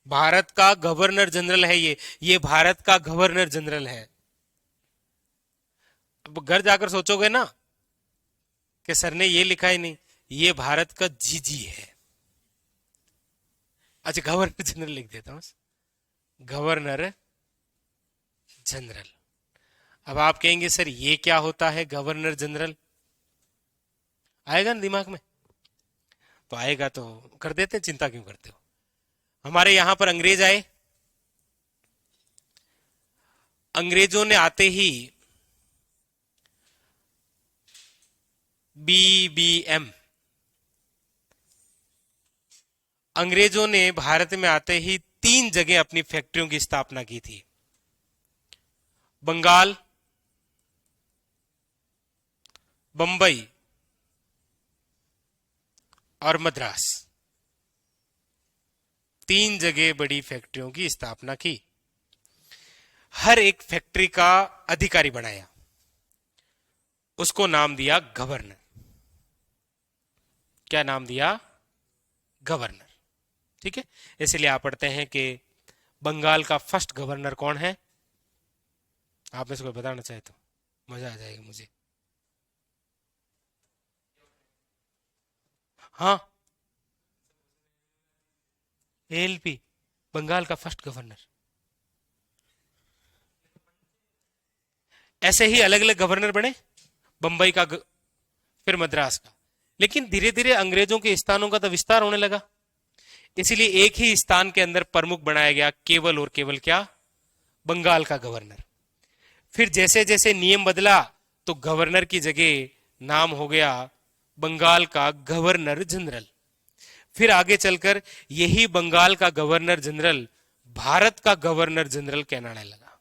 भारत का गवर्नर जनरल है ये भारत का गवर्नर जनरल है। अब घर जाकर सोचोगे ना कि सर ने ये लिखा ही नहीं, ये भारत का जीजी है। अच्छा, गवर्नर जनरल लिख देता हूं, गवर्नर जनरल। अब आप कहेंगे सर ये क्या होता है गवर्नर जनरल? आएगा ना दिमाग में? तो आएगा तो कर देते, चिंता क्यों करते हो। हमारे यहां पर अंग्रेज आए। अंग्रेजों ने आते ही बीबीएम, अंग्रेजों ने भारत में आते ही 3 जगह अपनी फैक्ट्रियों की स्थापना की थी। बंगाल, बंबई और मद्रास, 3 जगह बड़ी फैक्ट्रियों की स्थापना की। हर एक फैक्ट्री का अधिकारी बनाया, उसको नाम दिया गवर्नर। क्या नाम दिया? गवर्नर। ठीक है, इसलिए आप पढ़ते हैं कि बंगाल का फर्स्ट गवर्नर कौन है? आप में से कोई बताना चाहे तो मजा आ जाएगा मुझे। हाँ, एएलपी, बंगाल का फर्स्ट गवर्नर। ऐसे ही अलग अलग गवर्नर बने, बंबई का फिर मद्रास का। लेकिन धीरे धीरे अंग्रेजों के स्थानों का तो विस्तार होने लगा, इसीलिए एक ही स्थान के अंदर प्रमुख बनाया गया, केवल और केवल क्या? बंगाल का गवर्नर। फिर जैसे जैसे नियम बदला तो गवर्नर की जगह नाम हो गया बंगाल का गवर्नर जनरल। फिर आगे चलकर यही बंगाल का गवर्नर जनरल भारत का गवर्नर जनरल कहलाने लगा।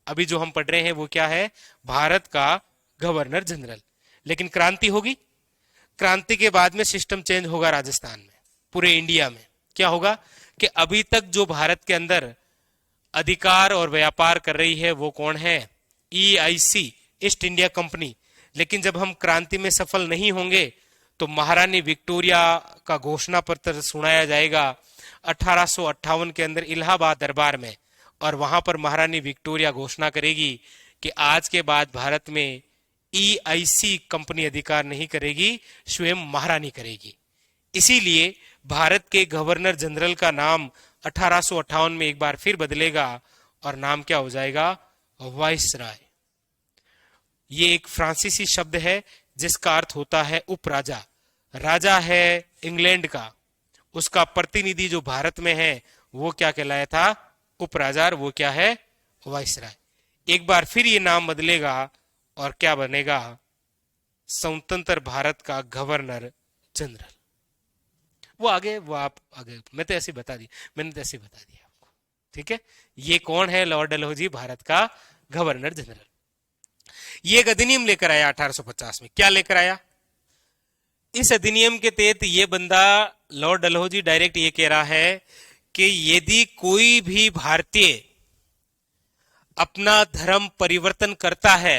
अभी जो हम पढ़ रहे हैं वो क्या है? भारत का गवर्नर जनरल। लेकिन क्रांति होगी, क्रांति के बाद में सिस्टम चेंज होगा राजस्थान में, पूरे इंडिया में। क्या होगा कि अभी तक जो भारत के अंदर अधिकार और व्यापार कर रही है वो कौन है? EIC, East India company. लेकिन जब हम क्रांति में सफल नहीं होंगे तो महारानी विक्टोरिया का घोषणा पत्र सुनाया जाएगा 1858 के अंदर इलाहाबाद दरबार में, और वहां पर महारानी विक्टोरिया घोषणा करेगी कि आज के बाद भारत में EIC कंपनी अधिकार नहीं करेगी, स्वयं महारानी करेगी। इसीलिए भारत के गवर्नर जनरल का नाम 1858 में एक बार फिर बदलेगा और नाम क्या हो जाएगा? वाइसराय। ये एक फ्रांसीसी शब्द है जिसका अर्थ होता है उपराजा। राजा है इंग्लैंड का, उसका प्रतिनिधि जो भारत में है वो क्या कहलाया था? उपराजा। और वो क्या है? वाइसराय। एक बार फिर ये नाम बदलेगा और क्या बनेगा? स्वतंत्र भारत का गवर्नर जनरल। वो आगे, वो आप आगे, मैं तो ऐसे बता दी, मैंने तो ऐसे बता दिया आपको। ठीक है, ये कौन है? लॉर्ड डलहौजी, भारत का गवर्नर जनरल। ये एक अधिनियम लेकर आया 1850 में। क्या लेकर आया? इस अधिनियम के तहत ये बंदा लॉर्ड डलहौजी डायरेक्ट ये कह रहा है कि यदि कोई भी भारतीय अपना धर्म परिवर्तन करता है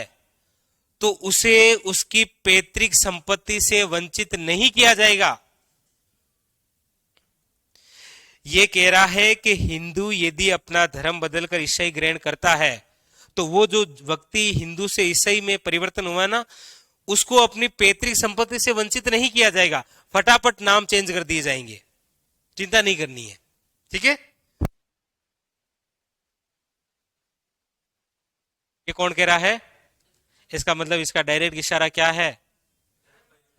तो उसे उसकी पैतृक संपत्ति से वंचित नहीं किया जाएगा। ये कह रहा है कि हिंदू यदि अपना धर्म बदलकर ईसाई ग्रहण करता है तो वो जो व्यक्ति हिंदू से ईसाई में परिवर्तन हुआ ना, उसको अपनी पैतृक संपत्ति से वंचित नहीं किया जाएगा, फटाफट नाम चेंज कर दिए जाएंगे, चिंता नहीं करनी है। ठीक है, ये कौन कह रहा है? इसका मतलब, इसका डायरेक्ट इशारा क्या है?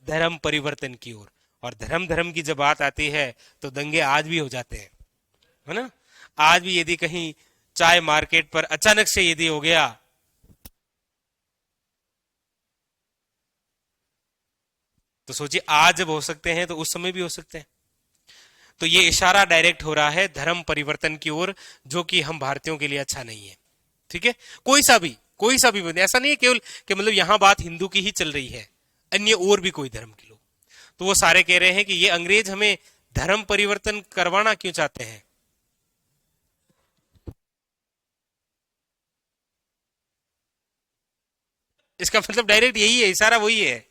धर्म परिवर्तन की ओर। और धर्म धर्म की जब बात आती है तो दंगे आज भी हो जाते हैं, है ना? आज भी यदि कहीं चाय मार्केट पर अचानक से यदि हो गया तो सोचिए, आज जब हो सकते हैं तो उस समय भी हो सकते हैं। तो ये इशारा डायरेक्ट हो रहा है धर्म परिवर्तन की ओर, जो कि हम भारतीयों के लिए अच्छा नहीं है। ठीक है, कोई सा भी बंदे, ऐसा नहीं है केवल कि मतलब यहां बात हिंदू की ही चल रही है, अन्य और भी कोई धर्म के लोग, तो वो सारे कह रहे हैं कि ये अंग्रेज हमें धर्म परिवर्तन करवाना क्यों चाहते हैं। इसका मतलब डायरेक्ट यही है, इशारा वही है।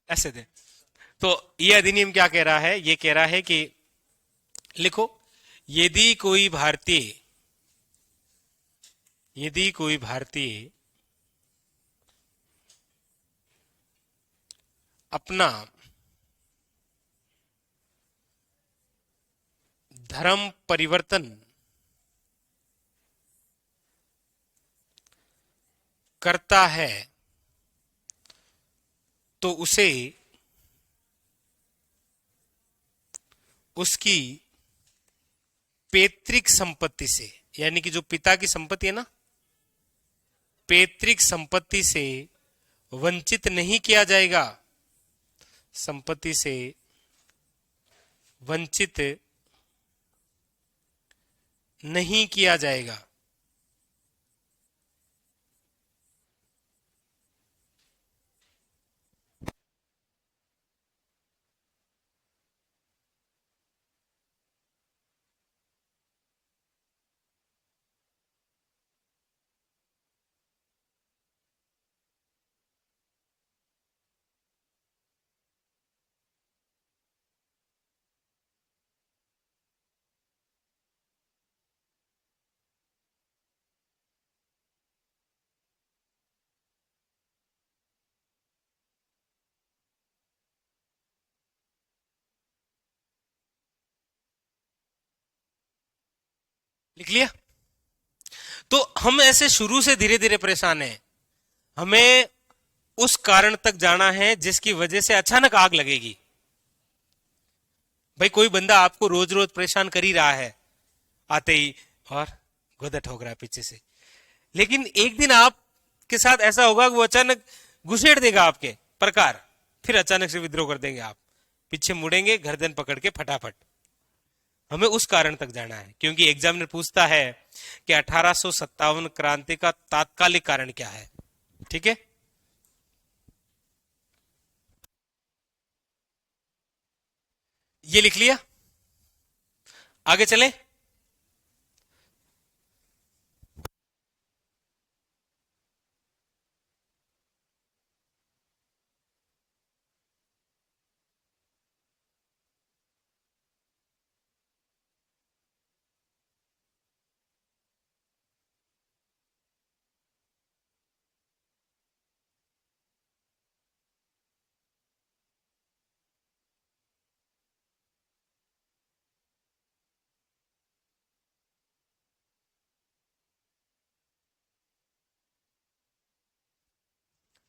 ऐसे दे, तो ये अधिनियम क्या कह रहा है? ये कह रहा है कि लिखो, यदि कोई भारतीय यदि कोई भारतीय अपना धर्म परिवर्तन करता है तो उसे उसकी पैतृक संपत्ति से, यानी कि जो पिता की संपत्ति है ना, पैतृक संपत्ति से वंचित नहीं किया जाएगा, संपत्ति से वंचित नहीं किया जाएगा। लिख लिया? तो हम ऐसे शुरू से धीरे धीरे परेशान हैं। हमें उस कारण तक जाना है जिसकी वजह से अचानक आग लगेगी। भाई कोई बंदा आपको रोज रोज परेशान कर ही रहा है आते ही, और गोदा ठोक रहा है पीछे से, लेकिन एक दिन आपके साथ ऐसा होगा कि वो अचानक घुसेड़ देगा आपके प्रकार, फिर अचानक से विद्रोह कर देंगे, आप पीछे मुड़ेंगे गर्दन पकड़ के फटाफट। हमें उस कारण तक जाना है, क्योंकि एग्जामिनर पूछता है कि 1857 क्रांति का तात्कालिक कारण क्या है। ठीक है, ये लिख लिया? आगे चले।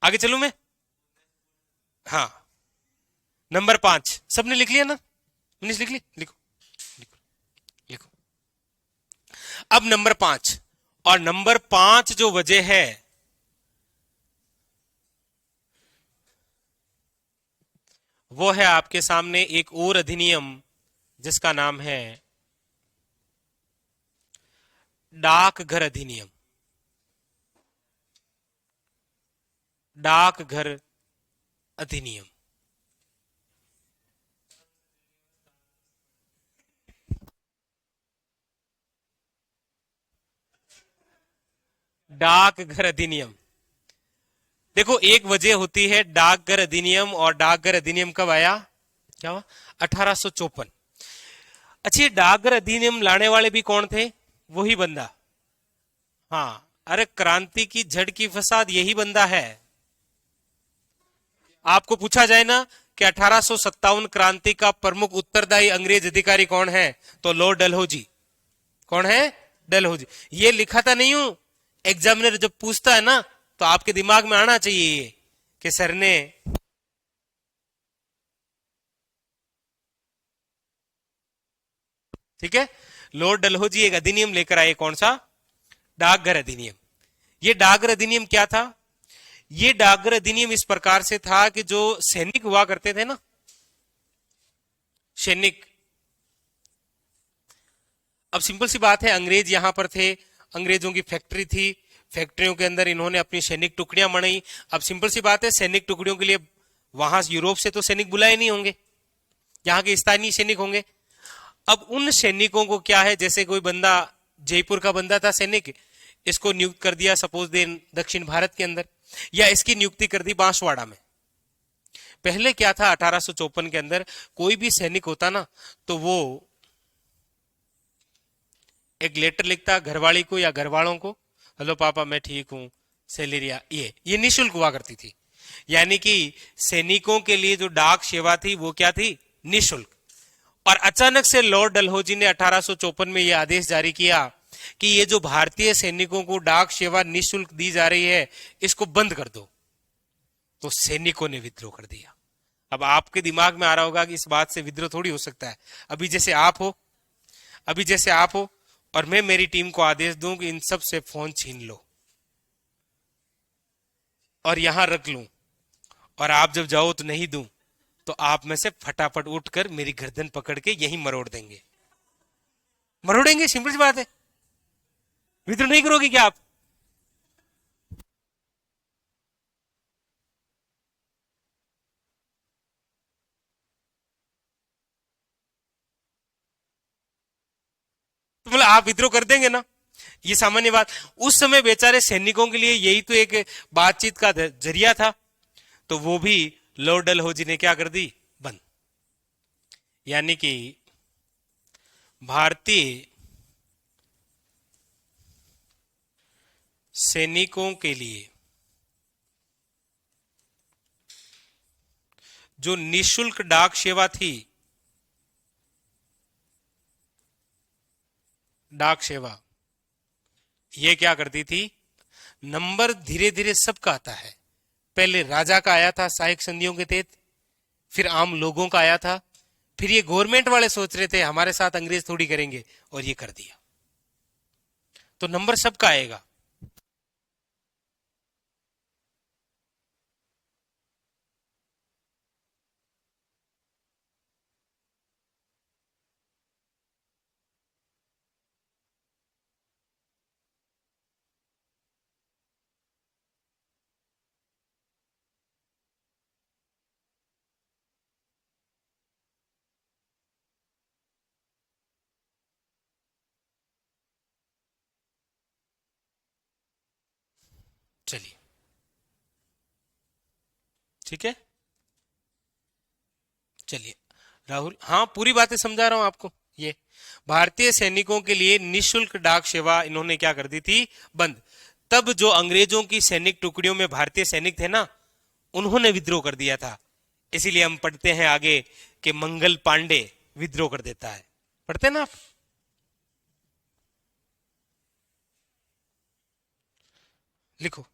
आगे चलूं मैं? हाँ, नंबर 5 सबने लिख लिया ना? मनीष लिख ली? लिखो लिखो लिखो। अब नंबर 5, और नंबर 5 जो वजह है वो है आपके सामने एक और अधिनियम जिसका नाम है डाकघर अधिनियम। डाकघर अधिनियम। डाकघर अधिनियम, देखो एक वजह होती है डाकघर अधिनियम, और डाकघर अधिनियम कब आया? क्या हुआ? 1854। अच्छी, डाकघर अधिनियम लाने वाले भी कौन थे? वही बंदा। हाँ, अरे क्रांति की जड़ की फसाद यही बंदा है। आपको पूछा जाए ना कि 1857 क्रांति का प्रमुख उत्तरदायी अंग्रेज अधिकारी कौन है, तो लॉर्ड डलहौजी। कौन है? डलहौजी। ये लिखा था नहीं हूं, एग्जामिनर जब पूछता है ना तो आपके दिमाग में आना चाहिए ये कि सर ने ठीक है, लॉर्ड डलहौजी एक अधिनियम लेकर आए। कौन सा? डाकघर अधिनियम। ये डाकघर अधिनियम क्या था? ये डाकघर अधिनियम इस प्रकार से था कि जो सैनिक हुआ करते थे ना, सैनिक, अब सिंपल सी बात है, अंग्रेज यहां पर थे, अंग्रेजों की फैक्ट्री थी, फैक्ट्रियों के अंदर इन्होंने अपनी सैनिक टुकड़ियां बनाई। अब सिंपल सी बात है, सैनिक टुकड़ियों के लिए वहां यूरोप से तो सैनिक बुलाए नहीं होंगे, यहाँ के स्थानीय सैनिक होंगे। अब उन सैनिकों को क्या है, जैसे कोई बंदा जयपुर का बंदा था सैनिक, इसको नियुक्त कर दिया सपोज दे दक्षिण भारत के अंदर, या इसकी नियुक्ति कर दी बांसवाड़ा में। पहले क्या था, 1854 के अंदर कोई भी सैनिक होता ना तो वो एक लेटर लिखता घरवाली को या घरवालों को, हेलो पापा मैं ठीक हूं, सैलरी, ये निःशुल्क हुआ करती थी। यानी कि सैनिकों के लिए जो डाक सेवा थी वो क्या थी? निःशुल्क। और अचानक से लॉर्ड डलहौजी ने 1854 में यह आदेश जारी किया कि ये जो भारतीय सैनिकों को डाक सेवा निःशुल्क दी जा रही है इसको बंद कर दो। तो सैनिकों ने विद्रोह कर दिया। अब आपके दिमाग में आ रहा होगा कि इस बात से विद्रोह थोड़ी हो सकता है। अभी जैसे आप हो, अभी जैसे आप हो और मैं मेरी टीम को आदेश दूं कि इन सब से फोन छीन लो और यहां रख लूं, और आप जब जाओ तो नहीं दूं, तो आप में से फटाफट उठकर मेरी गर्दन पकड़ के यहीं मरोड़ देंगे। मरोड़ेंगे, सिंपल सी बात है। विद्रोह नहीं करोगे क्या आप? तो मतलब आप विद्रोह कर देंगे ना, ये सामान्य बात। उस समय बेचारे सैनिकों के लिए यही तो एक बातचीत का जरिया था, तो वो भी लॉर्ड डलहौजी ने क्या कर दी, बंद। यानी कि भारतीय सैनिकों के लिए जो निशुल्क डाक सेवा थी, डाक सेवा, ये क्या करती थी, नंबर धीरे धीरे सबका आता है। पहले राजा का आया था सहायक संधियों के तहत, फिर आम लोगों का आया था, फिर ये गवर्नमेंट वाले सोच रहे थे हमारे साथ अंग्रेज थोड़ी करेंगे, और ये कर दिया, तो नंबर सबका आएगा। चलिए, ठीक है, चलिए राहुल, हाँ पूरी बातें समझा रहा हूं आपको। ये भारतीय सैनिकों के लिए निशुल्क डाक सेवा इन्होंने क्या कर दी थी, बंद। तब जो अंग्रेजों की सैनिक टुकड़ियों में भारतीय सैनिक थे ना, उन्होंने विद्रोह कर दिया था। इसीलिए हम पढ़ते हैं आगे कि मंगल पांडे विद्रोह कर देता है, पढ़ते हैं ना आप। लिखो।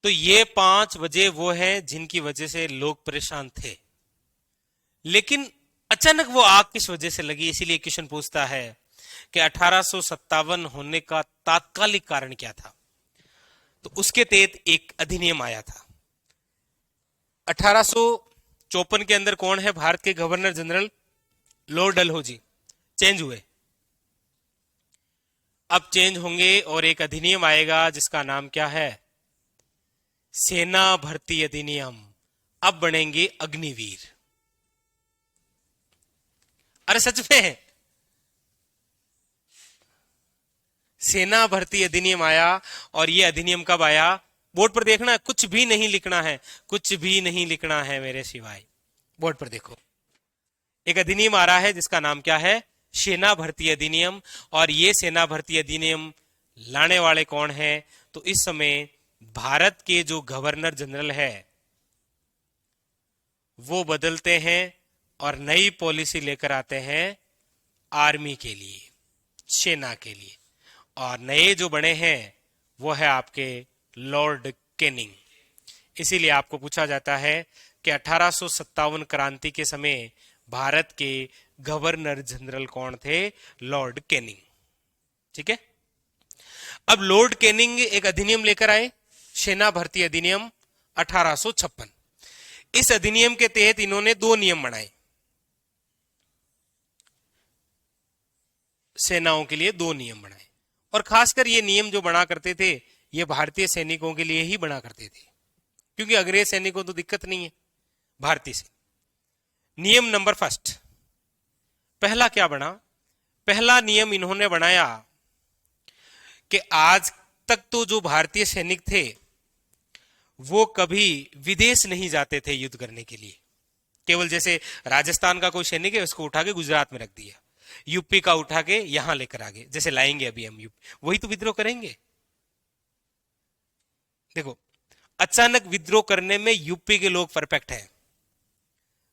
तो ये 5 वजह वो हैं जिनकी वजह से लोग परेशान थे, लेकिन अचानक वो आग किस वजह से लगी, इसीलिए क्वेश्चन पूछता है कि 1857 होने का तात्कालिक कारण क्या था। तो उसके तहत एक अधिनियम आया था 1854 के अंदर। कौन है भारत के governor general, Lord Dalhousie, change हुए। अब चेंज होंगे और एक अधिनियम आएगा जिसका नाम क्या है, सेना भर्ती अधिनियम। अब बनेंगे अग्निवीर। अरे सच में सेना भर्ती अधिनियम आया, और ये अधिनियम कब आया, बोर्ड पर देखना है, कुछ भी नहीं लिखना है, कुछ भी नहीं लिखना है मेरे सिवाय, बोर्ड पर देखो। एक अधिनियम आ रहा है जिसका नाम क्या है, सेना भर्ती अधिनियम। और ये सेना भर्ती अधिनियम लाने वाले कौन है, तो इस समय भारत के जो गवर्नर जनरल है वो बदलते हैं और नई पॉलिसी लेकर आते हैं आर्मी के लिए, सेना के लिए। और नए जो बने हैं वो है आपके लॉर्ड कैनिंग। इसीलिए आपको पूछा जाता है कि 1857 क्रांति के समय भारत के गवर्नर जनरल कौन थे, लॉर्ड कैनिंग। ठीक है। अब लॉर्ड कैनिंग एक अधिनियम लेकर आए, सेना भर्ती अधिनियम 1856। इस अधिनियम के तहत इन्होंने 2 नियम बनाए, सेनाओं के लिए 2 नियम बनाए। और खासकर ये नियम जो बना करते थे ये भारतीय सैनिकों के लिए ही बना करते थे, क्योंकि अंग्रेज सैनिकों तो दिक्कत नहीं है भारतीय से। नियम नंबर फर्स्ट, पहला क्या बना, पहला नियम इन्होंने बनाया कि आज तक तो जो भारतीय सैनिक थे वो कभी विदेश नहीं जाते थे युद्ध करने के लिए। केवल जैसे राजस्थान का कोई सैनिक है उसको उठा के गुजरात में रख दिया, यूपी का उठा के यहां लेकर आ गए, जैसे लाएंगे अभी हम यूपी, वही तो विद्रोह करेंगे। देखो, अचानक विद्रोह करने में यूपी के लोग परफेक्ट हैं,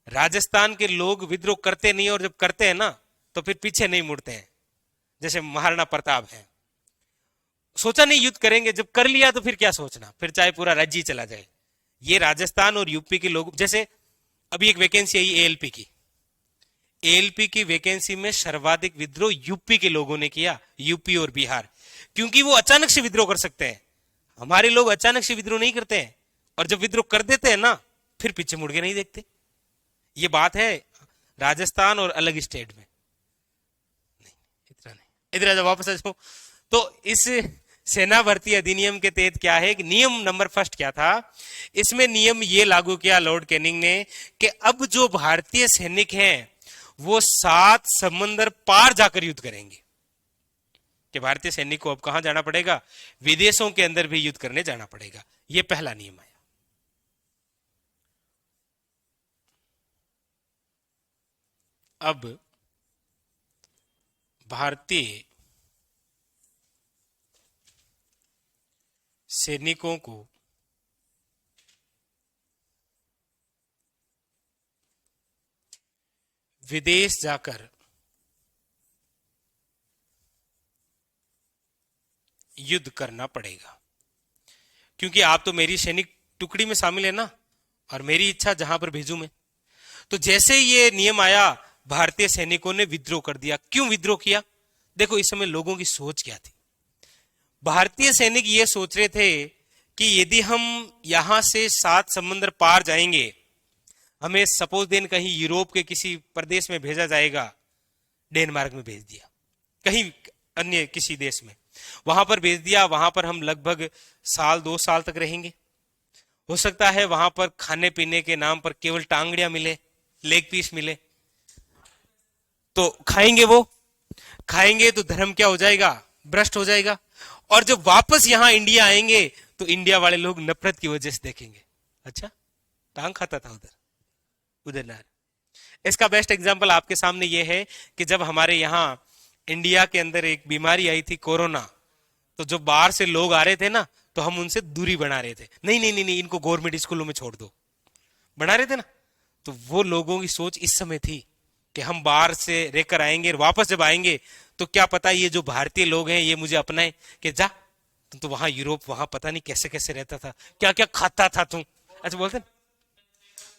राजस्थान के लोग विद्रोह करते नहीं, और जब करते हैं ना तो फिर पीछे नहीं मुड़ते हैं, जैसे महाराणा प्रताप है। सोचा नहीं युद्ध करेंगे, जब कर लिया तो फिर क्या सोचना, फिर चाहे पूरा राज्य चला जाए। ये राजस्थान और यूपी के लोग, जैसे अभी एक वैकेंसी आई एएलपी की, एएलपी की वैकेंसी में सर्वाधिक विद्रोह यूपी के लोगों ने किया, यूपी और बिहार, क्योंकि वो अचानक से विद्रोह कर सकते हैं। हमारे लोग अचानक से विद्रोह नहीं करते हैं, और जब विद्रोह कर देते हैं ना फिर पीछे मुड़ के नहीं देखते। ये बात है राजस्थान और अलग स्टेट में। नहीं, इतना नहीं, इधर आ जाओ, वापस आ जाओ। तो इस सेना भर्ती अधिनियम के तहत क्या है कि नियम नंबर फर्स्ट क्या था, इसमें नियम ये लागू किया लॉर्ड कैनिंग ने कि अब जो भारतीय सैनिक हैं वो 7 समंदर पार जाकर युद्ध करेंगे, कि भारतीय सैनिक को अब कहां जाना पड़ेगा, विदेशों के अंदर भी युद्ध करने जाना पड़ेगा। यह पहला नियम आया। अब भारतीय सैनिकों को विदेश जाकर युद्ध करना पड़ेगा, क्योंकि आप तो मेरी सैनिक टुकड़ी में शामिल है ना, और मेरी इच्छा जहां पर भेजूं मैं। तो जैसे ये नियम आया, भारतीय सैनिकों ने विद्रोह कर दिया। क्यों विद्रोह किया? देखो, इस समय लोगों की सोच क्या थी। भारतीय सैनिक ये सोच रहे थे कि यदि हम यहां से 7 समंदर पार जाएंगे, हमें सपोज देन कहीं यूरोप के किसी प्रदेश में भेजा जाएगा, डेनमार्क में भेज दिया, कहीं अन्य किसी देश में वहां पर भेज दिया, वहां पर हम लगभग 1-2 साल तक रहेंगे। हो सकता है वहां पर खाने पीने के नाम पर केवल टांगड़ियां मिले, लेग पीस मिले, तो खाएंगे तो धर्म क्या हो जाएगा, भ्रष्ट हो जाएगा। और जब वापस यहां इंडिया आएंगे तो इंडिया वाले लोग नफरत की वजह से देखेंगे, अच्छा टांग खाता था उधर ना। इसका बेस्ट एग्जांपल आपके सामने यह है कि जब हमारे यहां इंडिया के अंदर एक बीमारी आई थी कोरोना, तो जो बाहर से लोग आ रहे थे ना, तो हम उनसे दूरी बना रहे थे, नहीं नहीं नहीं, नहीं इनको गवर्नमेंट स्कूलों में छोड़ दो, बना रहे थे ना। तो वो लोगों की सोच इस समय थी कि हम बाहर से रहकर आएंगे, और वापस जब आएंगे तो क्या पता ये जो भारतीय लोग हैं ये मुझे अपनाए, कि जा तुम तो वहां यूरोप, वहां पता नहीं कैसे कैसे रहता था, क्या क्या खाता था तुम, अच्छा बोलते ना।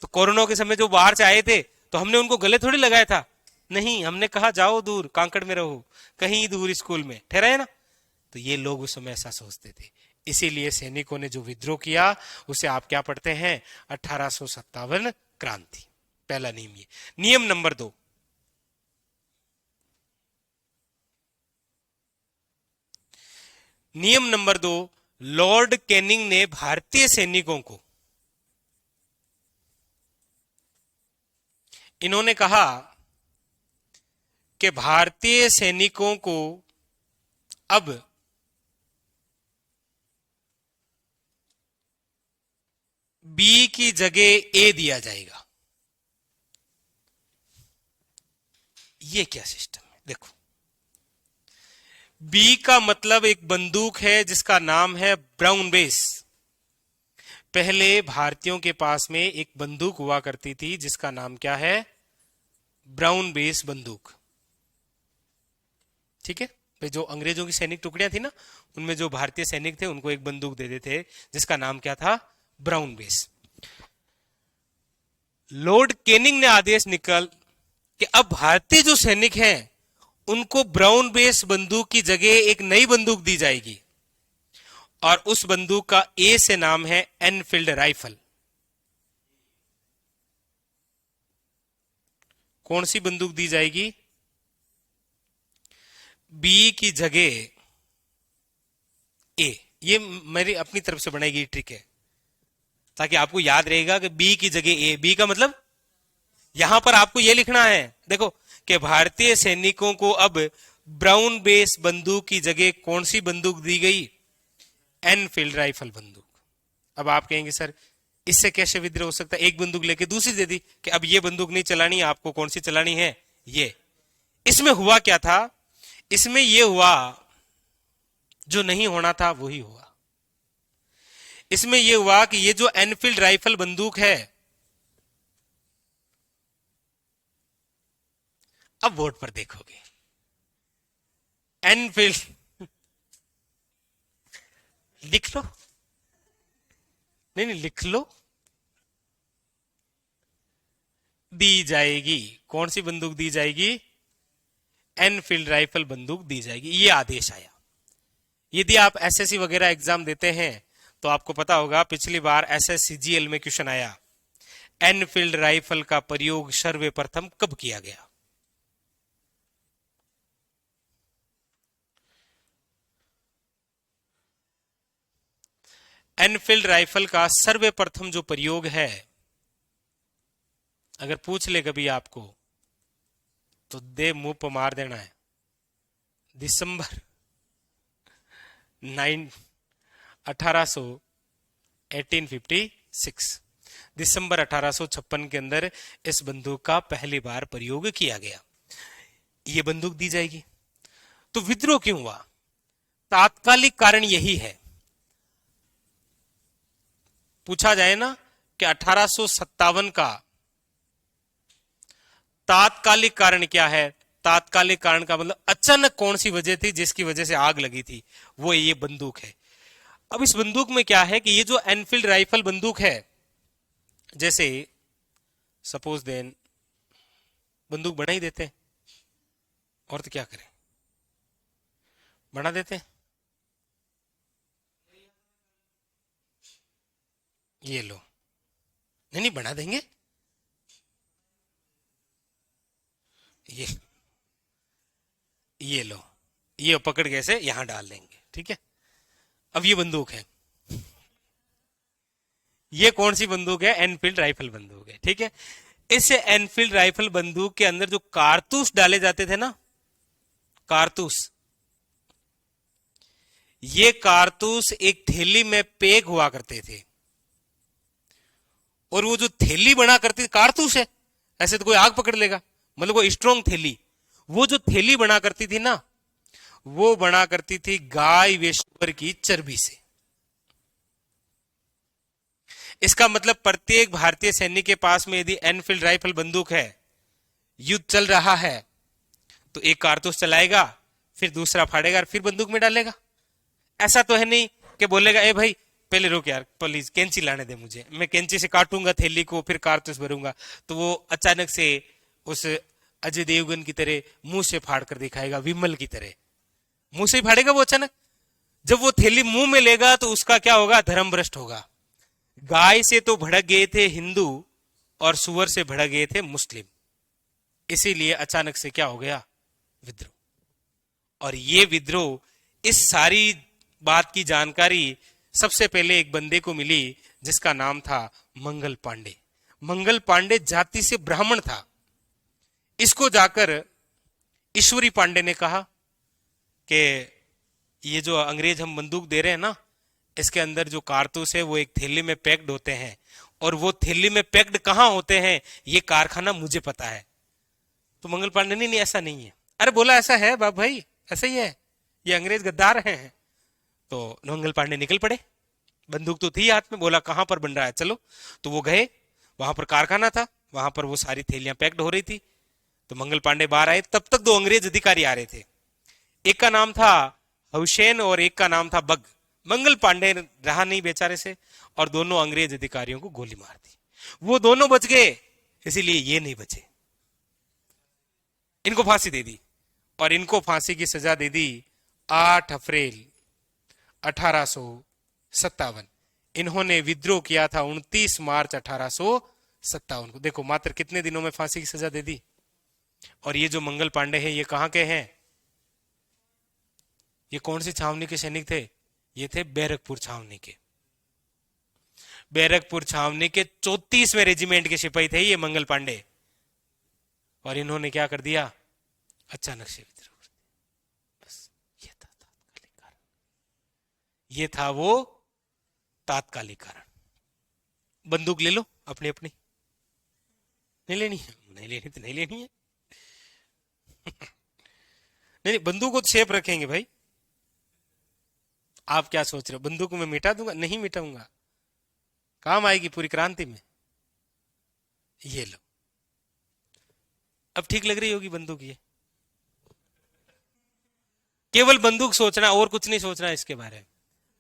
तो कोरोना के समय जो बाहर से आए थे तो हमने उनको गले थोड़ी लगाया था, नहीं, हमने कहा जाओ दूर, कांकड़ में रहो, कहीं दूर स्कूल में ठहराए ना। तो ये लोग उस समय ऐसा सोचते थे। इसीलिए सैनिकों ने जो विद्रोह किया उसे आप क्या पढ़ते हैं, 1857 क्रांति। पहला नियम ये। नियम नंबर 2, नियम नंबर 2, लॉर्ड कैनिंग ने भारतीय सैनिकों को, इन्होंने कहा कि भारतीय सैनिकों को अब बी की जगह ए दिया जाएगा। ये क्या सिस्टम है? देखो, बी का मतलब एक बंदूक है जिसका नाम है ब्राउन बेस। पहले भारतीयों के पास में एक बंदूक हुआ करती थी जिसका नाम क्या है, ब्राउन बेस बंदूक, ठीक है। तो जो अंग्रेजों की सैनिक टुकड़ियां थी ना, उनमें जो भारतीय सैनिक थे उनको एक बंदूक दे देते जिसका नाम क्या था, ब्राउन बेस। लॉर्ड कैनिंग ने आदेश निकल कि अब भारतीय जो सैनिक हैं उनको ब्राउन बेस बंदूक की जगह एक नई बंदूक दी जाएगी, और उस बंदूक का ए से नाम है एनफील्ड राइफल। कौन सी बंदूक दी जाएगी, बी की जगह ए। ये मेरी अपनी तरफ से बनाई गई ट्रिक है ताकि आपको याद रहेगा कि बी की जगह ए। बी का मतलब यहां पर आपको यह लिखना है, देखो, कि भारतीय सैनिकों को अब ब्राउन बेस बंदूक की जगह कौन सी बंदूक दी गई, एनफील्ड राइफल बंदूक। अब आप कहेंगे सर इससे कैसे विद्रोह हो सकता है, एक बंदूक लेके दूसरी दे दी कि अब ये बंदूक नहीं चलानी, आपको कौन सी चलानी है, ये। इसमें हुआ क्या था, इसमें यह हुआ जो नहीं होना था वही हुआ। इसमें यह हुआ कि ये जो एनफील्ड राइफल बंदूक है, अब बोर्ड पर देखोगे एनफील्ड, लिख लो, नहीं नहीं लिख लो, दी जाएगी। कौन सी बंदूक दी जाएगी? एनफील्ड राइफल बंदूक दी जाएगी, ये आदेश आया। यदि आप एसएससी वगैरह एग्जाम देते हैं तो आपको पता होगा, पिछली बार एसएससीजीएल में क्वेश्चन आया, एनफील्ड राइफल का प्रयोग सर्वप्रथम कब किया गया? एनफील्ड राइफल का सर्वप्रथम जो प्रयोग है, अगर पूछ ले कभी आपको तो दे मुंह पर मार देना है, दिसंबर 1856, दिसंबर 1856 के अंदर इस बंदूक का पहली बार प्रयोग किया गया। यह बंदूक दी जाएगी। तो विद्रोह क्यों हुआ? तात्कालिक कारण यही है। पूछा जाए ना कि 1857 का तात्कालिक कारण क्या है? तात्कालिक कारण का मतलब अचानक कौन सी वजह थी जिसकी वजह से आग लगी थी, वो ये बंदूक है। अब इस बंदूक में क्या है कि ये जो एनफील्ड राइफल बंदूक है, जैसे सपोज देन बंदूक बना ही देते हैं, और तो क्या करें, बना देते हैं। ये लो, नहीं नहीं बना देंगे, ये लो, ये पकड़ के ऐसे यहां डाल देंगे, ठीक है। अब ये बंदूक है, ये कौन सी बंदूक है? एनफील्ड राइफल बंदूक है, ठीक है। इस एनफील्ड राइफल बंदूक के अंदर जो कारतूस डाले जाते थे ना, कारतूस, ये कारतूस एक थैली में पैक हुआ करते थे, और वो जो थैली बना करती, कारतूस है, ऐसे तो कोई आग पकड़ लेगा, मतलब वो स्ट्रॉन्ग थैली, वो जो थैली बना करती थी ना, वो बना करती थी गाय वेश्वर की चर्बी से। इसका मतलब प्रत्येक भारतीय सैनिक के पास में यदि एनफील्ड राइफल बंदूक है, युद्ध चल रहा है, तो एक कारतूस चलाएगा, फिर दूसरा फाड़ेगा और फिर बंदूक में डालेगा। ऐसा तो है नहीं कि बोलेगा ए भाई पहले रुक यार प्लीज कैंची लाने दे मुझे, मैं कैंची से काटूंगा थैली को फिर कारतूस भरूंगा, तो वो अचानक से उस अजय देवगन की तरह मुंह से फाड़ कर दिखाएगा, विमल की तरह मुंह से ही फाड़ेगा वो अचानक। जब वो थैली मुंह में लेगा तो उसका क्या होगा? धर्म भ्रष्ट होगा। गाय से तो भड़क गए थे हिंदू और सुअर से भड़क गए थे मुस्लिम, इसीलिए अचानक से क्या हो गया? विद्रोह। और ये विद्रोह, इस सारी बात की जानकारी सबसे पहले एक बंदे को मिली जिसका नाम था मंगल पांडे। मंगल पांडे जाति से ब्राह्मण था। इसको जाकर ईश्वरी पांडे ने कहा कि ये जो अंग्रेज हम बंदूक दे रहे हैं ना, इसके अंदर जो कारतूस है वो एक थैली में पैक्ड होते हैं, और वो थैली में पैक्ड कहां होते हैं ये कारखाना मुझे पता है। तो मंगल पांडे नहीं, नहीं ऐसा नहीं है। अरे बोला ऐसा है बाप भाई, ऐसा ही है, ये अंग्रेज गद्दार हैं। तो मंगल पांडे निकल पड़े, बंदूक तो थी हाथ में, बोला कहां पर बन रहा है चलो। तो वो गए, वहां पर कारखाना था, वहां पर वो सारी थैलियां पैक्ड हो रही थी। तो मंगल पांडे बाहर आए, तब तक दो अंग्रेज अधिकारी आ रहे थे, एक का नाम था हुसैन और एक का नाम था बग। मंगल पांडे रहा नहीं बेचारे से, और दोनों अंग्रेज अधिकारियों को गोली मार दी। वो दोनों बच गए, इसीलिए ये नहीं बचे, इनको फांसी दे दी, और इनको फांसी की सजा दे दी 8 अप्रैल 1857। इन्होंने विद्रोह किया था 29 मार्च 1857 को। देखो मात्र कितने दिनों में फांसी की सजा दे दी। और ये जो मंगल पांडे हैं ये कहां के हैं? ये कौन सी छावनी के सैनिक थे? ये थे बैरकपुर छावनी के। बैरकपुर छावनी के 34वें रेजिमेंट के सिपाही थे ये मंगल पांडे। और इन्होंने क्या कर दिया? अचानक से विद्रोह कर दिया। बस ये था तात्कालिक कारण, ये था वो तात्कालिक कारण। बंदूक ले लो अपनी अपनी। नहीं लेनी है? नहीं लेनी तो नहीं लेनी है। नहीं नहीं, बंदूक को शेप रखेंगे भाई। आप क्या सोच रहे हो, बंदूक को मैं मिटा दूंगा? नहीं मिटाऊंगा, काम आएगी पूरी क्रांति में। ये लो, अब ठीक लग रही होगी बंदूक ये। केवल बंदूक सोचना, और कुछ नहीं सोचना इसके बारे में।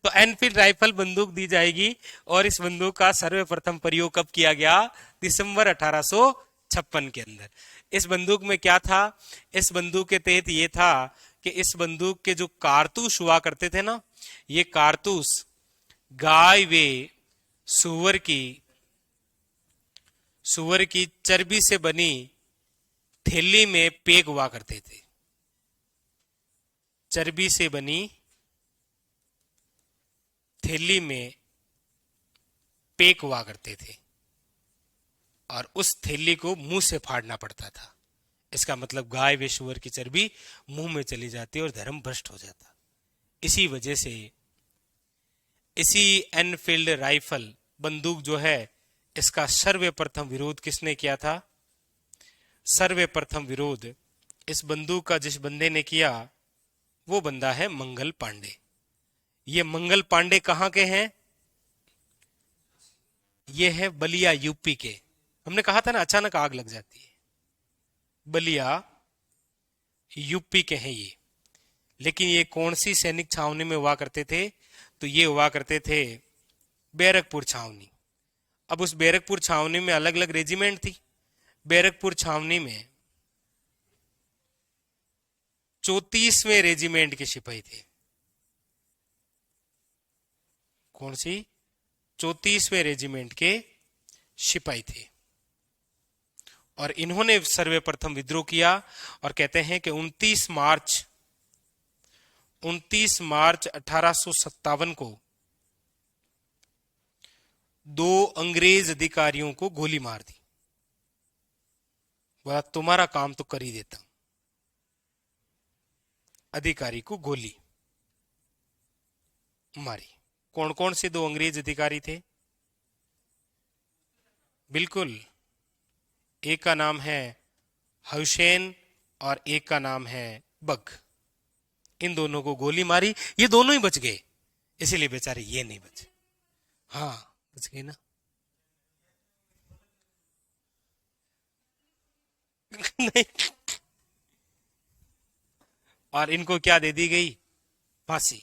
तो एनफील्ड राइफल बंदूक दी जाएगी। और इस बंदूक का सर्वप्रथम प्रयोग कब किया गया? दिसंबर 1856 के अंदर। इस बंदूक में क्या था? इस बंदूक के तहत ये था कि इस बंदूक के जो कारतूस हुआ करते थे ना, ये कारतूस गाय वे सुअर की सुअर की चर्बी से बनी थैली में पैक हुआ करते थे। चर्बी से बनी थैली में पैक हुआ करते थे, और उस थैली को मुंह से फाड़ना पड़ता था। इसका मतलब गाय व सुअर की चर्बी मुंह में चली जाती और धर्म भ्रष्ट हो जाता। इसी वजह से इसी एनफील्ड राइफल बंदूक जो है, इसका सर्वप्रथम विरोध किसने किया था? सर्वप्रथम विरोध इस बंदूक का जिस बंदे ने किया, वो बंदा है मंगल पांडे। ये मंगल पांडे कहां के हैं? ये है बलिया यूपी के। हमने कहा था ना अचानक आग लग जाती है। बलिया यूपी के हैं ये। लेकिन ये कौन सी सैनिक छावनी में हुआ करते थे? तो ये हुआ करते थे बैरकपुर छावनी। अब उस बैरकपुर छावनी में अलग अलग रेजिमेंट थी। बैरकपुर छावनी में 34वें रेजिमेंट के सिपाही थे। कौन सी? 34वें रेजिमेंट के सिपाही थे। और इन्होंने सर्वप्रथम विद्रोह किया। और कहते हैं कि 29 मार्च 1857 को दो अंग्रेज अधिकारियों को गोली मार दी। बोला तुम्हारा काम तो कर ही देता। अधिकारी को गोली मारी। कौन कौन से दो अंग्रेज अधिकारी थे? बिल्कुल, एक का नाम है हुसैन और एक का नाम है बग। इन दोनों को गोली मारी, ये दोनों ही बच गए, इसीलिए बेचारे ये नहीं बचे। हाँ, बच गए ना। नहीं। और इनको क्या दे दी गई? फांसी।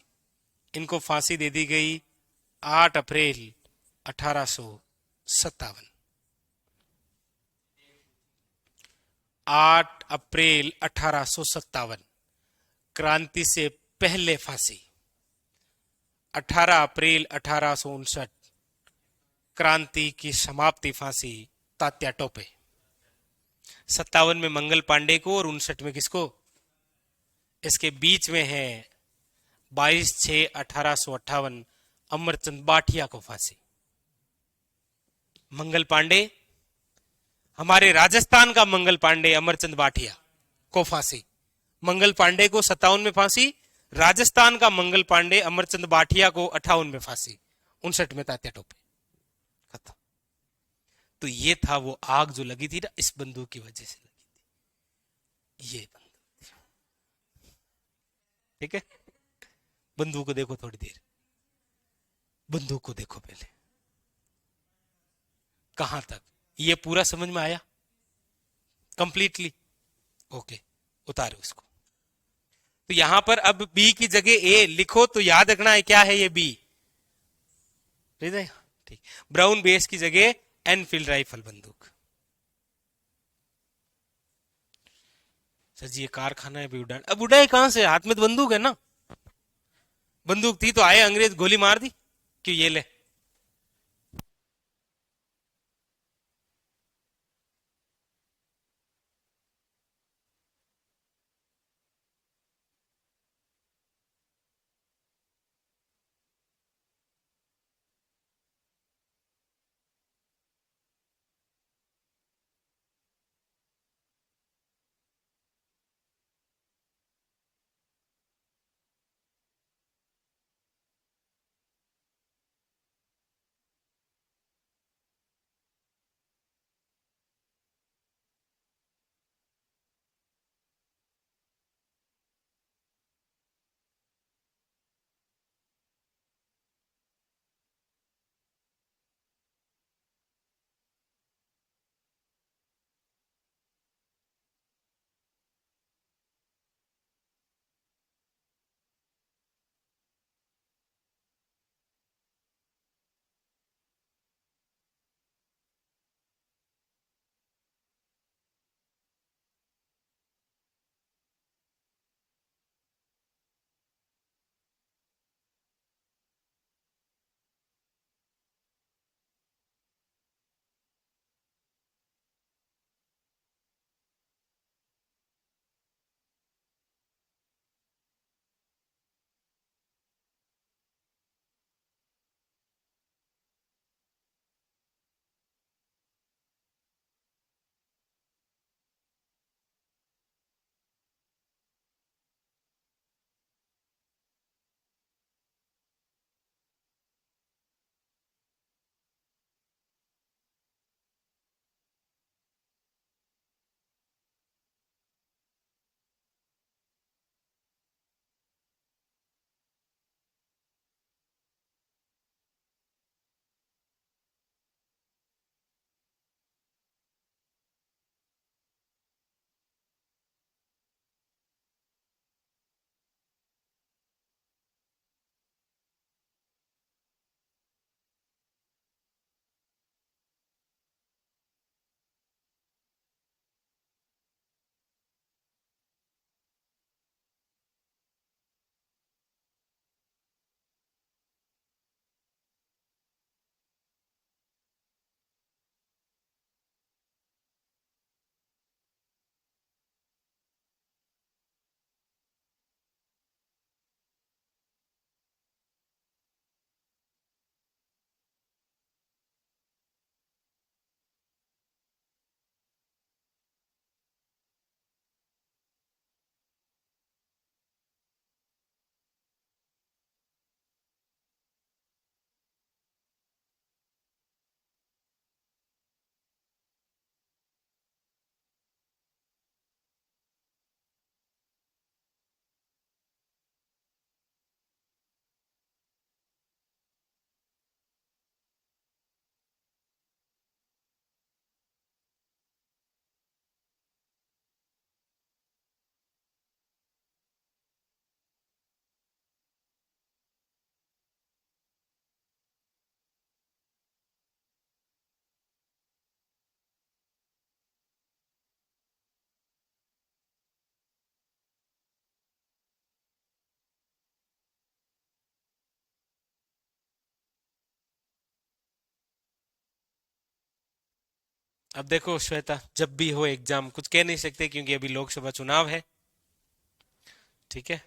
इनको फांसी दे दी गई 8 अप्रैल 1857। 8 अप्रैल 1857 क्रांति से पहले फांसी। 18 अप्रैल 1859 क्रांति की समाप्ति, फांसी तात्या टोपे। 57 में मंगल पांडे को और 59 में किसको? इसके बीच में है 22/6/1858 अमरचंद बाठिया को फांसी। मंगल पांडे, हमारे राजस्थान का मंगल पांडे अमरचंद बाठिया को फांसी। मंगल पांडे को 57 में फांसी, राजस्थान का मंगल पांडे अमरचंद बाठिया को 58 में फांसी, 59 में तात्या टोपे। खत्म। तो ये था वो आग जो लगी थी ना, इस बंदूक की वजह से लगी थी। ये बंदूक, ठीक है। बंदूक को देखो थोड़ी देर, बंदूक को देखो पहले कहां तक। ये पूरा समझ में आया कंप्लीटली? ओके, उतारो इसको। तो यहां पर अब बी की जगह ए लिखो, तो याद रखना है क्या है ये बी। ठीक। ब्राउन बेस की जगह एनफील्ड राइफल बंदूक। सर जी ये कारखाना है भी उड़ान, अब उड़ाए कहां से? हाथ में तो बंदूक है ना। बंदूक थी तो आए अंग्रेज, गोली मार दी कि ये ले। अब देखो श्वेता, जब भी हो एग्जाम कुछ कह नहीं सकते क्योंकि अभी लोकसभा चुनाव है। ठीक है।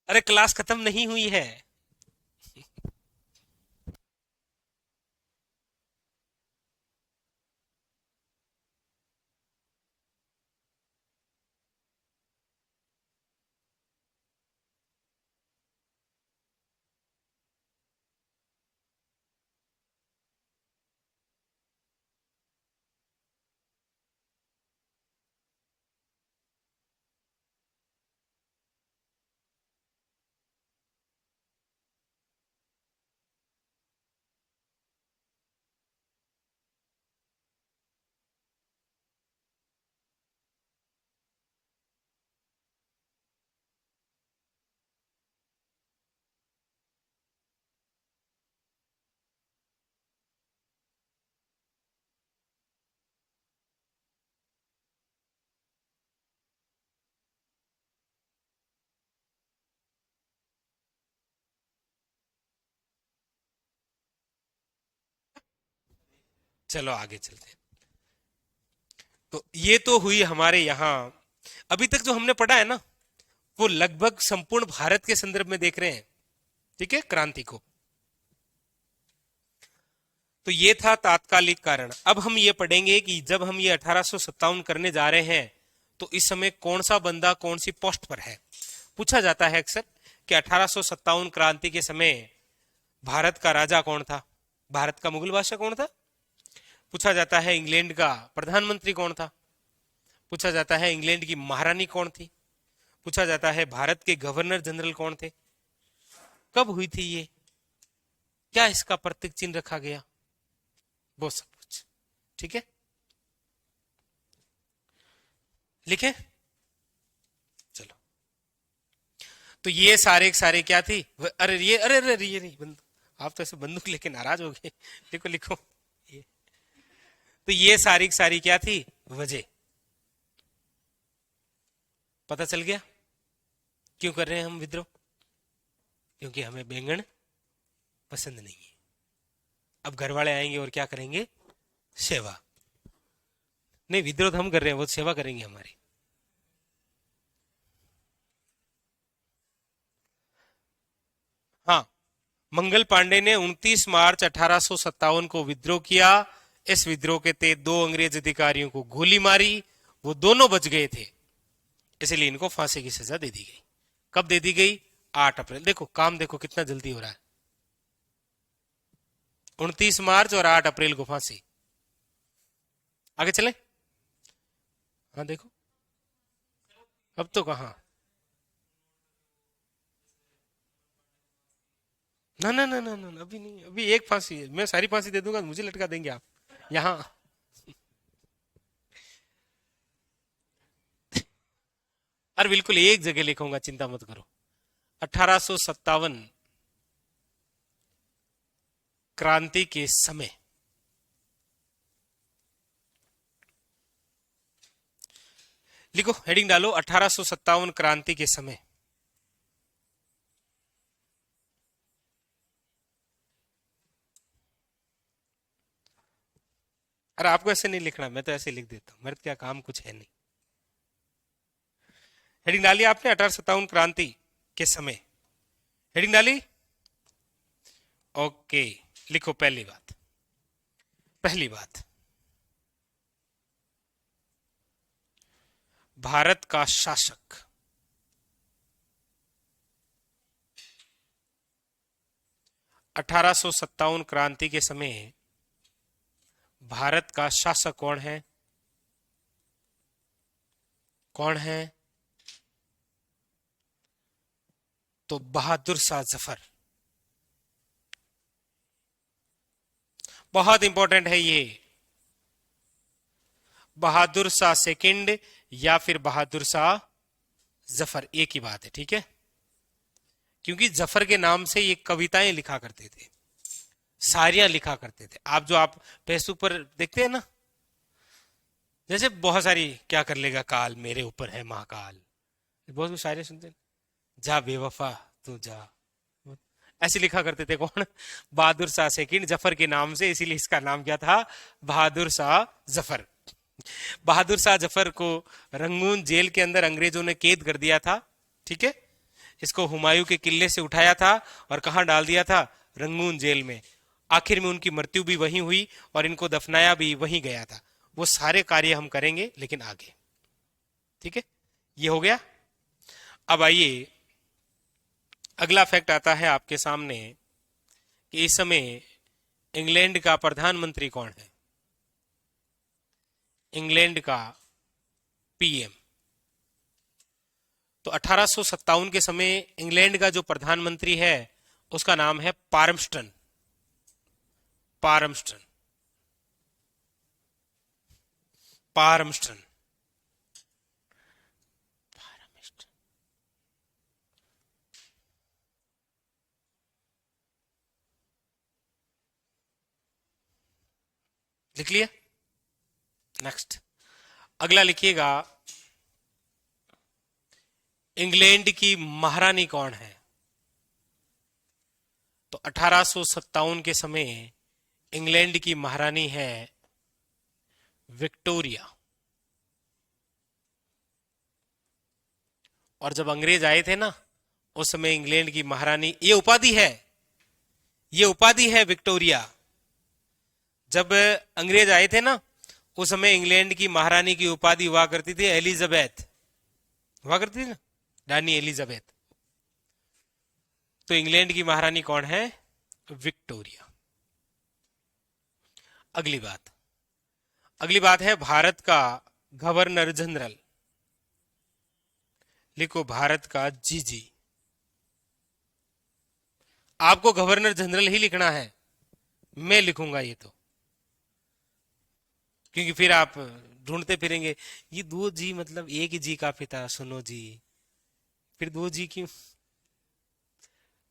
अरे क्लास खत्म नहीं हुई है। चलो आगे चलते हैं। तो ये तो हुई हमारे यहाँ। अभी तक जो हमने पढ़ा है ना, वो लगभग संपूर्ण भारत के संदर्भ में देख रहे हैं। ठीक है, क्रांति को। तो ये था तात्कालिक कारण। अब हम ये पढ़ेंगे कि जब हम ये 1857 करने जा रहे हैं तो इस समय कौन सा बंदा कौन सी पोस्ट पर है। पूछा जाता है अक्सर कि 1857 क्रांति के समय भारत का राजा कौन था, भारत का मुगल बादशाह कौन था। पूछा जाता है इंग्लैंड का प्रधानमंत्री कौन था। पूछा जाता है इंग्लैंड की महारानी कौन थी। पूछा जाता है भारत के गवर्नर जनरल कौन थे, कब हुई थी ये, क्या इसका प्रतीक चिन्ह रखा गया, वो सब कुछ। ठीक है, लिखे। चलो, तो ये सारे सारे क्या थी। अरे ये, अरे ये नहीं बंदूक, आप तो ऐसे बंदूक लेके नाराज हो गए। लिखो लिखो ये। तो ये सारी सारी क्या थी, वजह। पता चल गया क्यों कर रहे हैं हम विद्रोह, क्योंकि हमें बैंगन पसंद नहीं है। अब घर वाले आएंगे और क्या करेंगे? सेवा। नहीं, विद्रोह हम कर रहे हैं, वो सेवा करेंगे हमारी। हाँ, मंगल पांडे ने 29 मार्च 1857 को विद्रोह किया। इस विद्रोह के तहत दो अंग्रेज अधिकारियों को गोली मारी, वो दोनों बच गए थे, इसलिए इनको फांसी की सजा दे दी गई। कब दे दी गई? 8 अप्रैल। देखो काम, देखो कितना जल्दी हो रहा है। 29 मार्च और 8 अप्रैल को फांसी। आगे चले। हाँ देखो, अब तो कहाँ। ना ना ना ना ना ना, अभी नहीं, अभी एक फांसी है, मैं सारी फांसी दे दूंगा तो मुझे लटका देंगे आप यहाँ। अरे बिल्कुल एक जगह लिखूंगा, चिंता मत करो। 1857 क्रांति के समय, लिखो हेडिंग डालो 1857 क्रांति के समय। अरे आपको ऐसे नहीं लिखना, मैं तो ऐसे लिख देता हूं, मेरे तो क्या काम कुछ है नहीं। हेडिंग डाली आपने 1857 क्रांति के समय, हेडिंग डाली। ओके, लिखो पहली बात। पहली बात, भारत का शासक 1857 क्रांति के समय भारत का शासक कौन है? कौन है? तो बहादुर शाह जफर। बहुत इंपॉर्टेंट है ये, बहादुर शाह सेकंड या फिर बहादुर शाह जफर, एक ही बात है, ठीक है। क्योंकि जफर के नाम से ये कविताएं लिखा करते थे, सारियां लिखा करते थे। आप फेसबुक पर देखते हैं ना, जैसे बहुत सारी, क्या कर लेगा काल, मेरे ऊपर है महाकाल, बहुत कुछ शायरी सुनते हैं। जा बेवफा तू जा, ऐसे लिखा करते थे। कौन? बहादुर शाह सेकंड, जफर के नाम से, इसीलिए इसका नाम क्या था? बहादुर शाह जफर। बहादुर शाह जफर को रंगून जेल के अंदर अंग्रेजों ने कैद कर दिया था, ठीक है। इसको हुमायूं के किले से उठाया था और कहां डाल दिया था? रंगून जेल में। आखिर में उनकी मृत्यु भी वहीं हुई और इनको दफनाया भी वहीं गया था। वो सारे कार्य हम करेंगे लेकिन आगे, ठीक है। ये हो गया। अब आइए, अगला फैक्ट आता है आपके सामने कि इस समय इंग्लैंड का प्रधानमंत्री कौन है? इंग्लैंड का पीएम। तो 1857 के समय इंग्लैंड का जो प्रधानमंत्री है उसका नाम है पार्मस्टन। पार्मस्टन, पार्मस्टन, लिख लिया। नेक्स्ट, अगला लिखिएगा, इंग्लैंड की महारानी कौन है? तो 1857 के समय इंग्लैंड की महारानी है विक्टोरिया। और जब अंग्रेज आए थे ना, उस समय इंग्लैंड की महारानी, ये उपाधि है, ये उपाधि है विक्टोरिया। जब अंग्रेज आए थे ना, उस समय इंग्लैंड की महारानी की उपाधि हुआ करती थी एलिजाबेथ, हुआ करती थी ना, रानी एलिजाबेथ। तो इंग्लैंड की महारानी कौन है? विक्टोरिया। अगली बात, अगली बात है भारत का गवर्नर जनरल। लिखो भारत का जीजी। आपको गवर्नर जनरल ही लिखना है, मैं लिखूंगा ये तो, क्योंकि फिर आप ढूंढते फिरेंगे, ये दो जी मतलब एक ही जी का पिता, सुनो जी, फिर दो जी क्यों?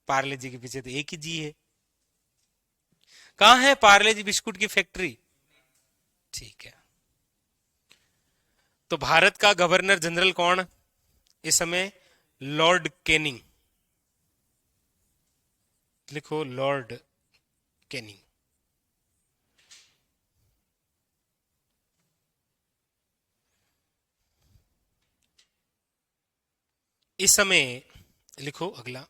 पार्ले जी के पीछे तो एक ही जी है। कहां है पार्ले जी बिस्कुट की फैक्ट्री? ठीक है। तो भारत का गवर्नर जनरल कौन इस समय? Lord Canning. लिखो लॉर्ड कैनिंग। इस समय लिखो अगला,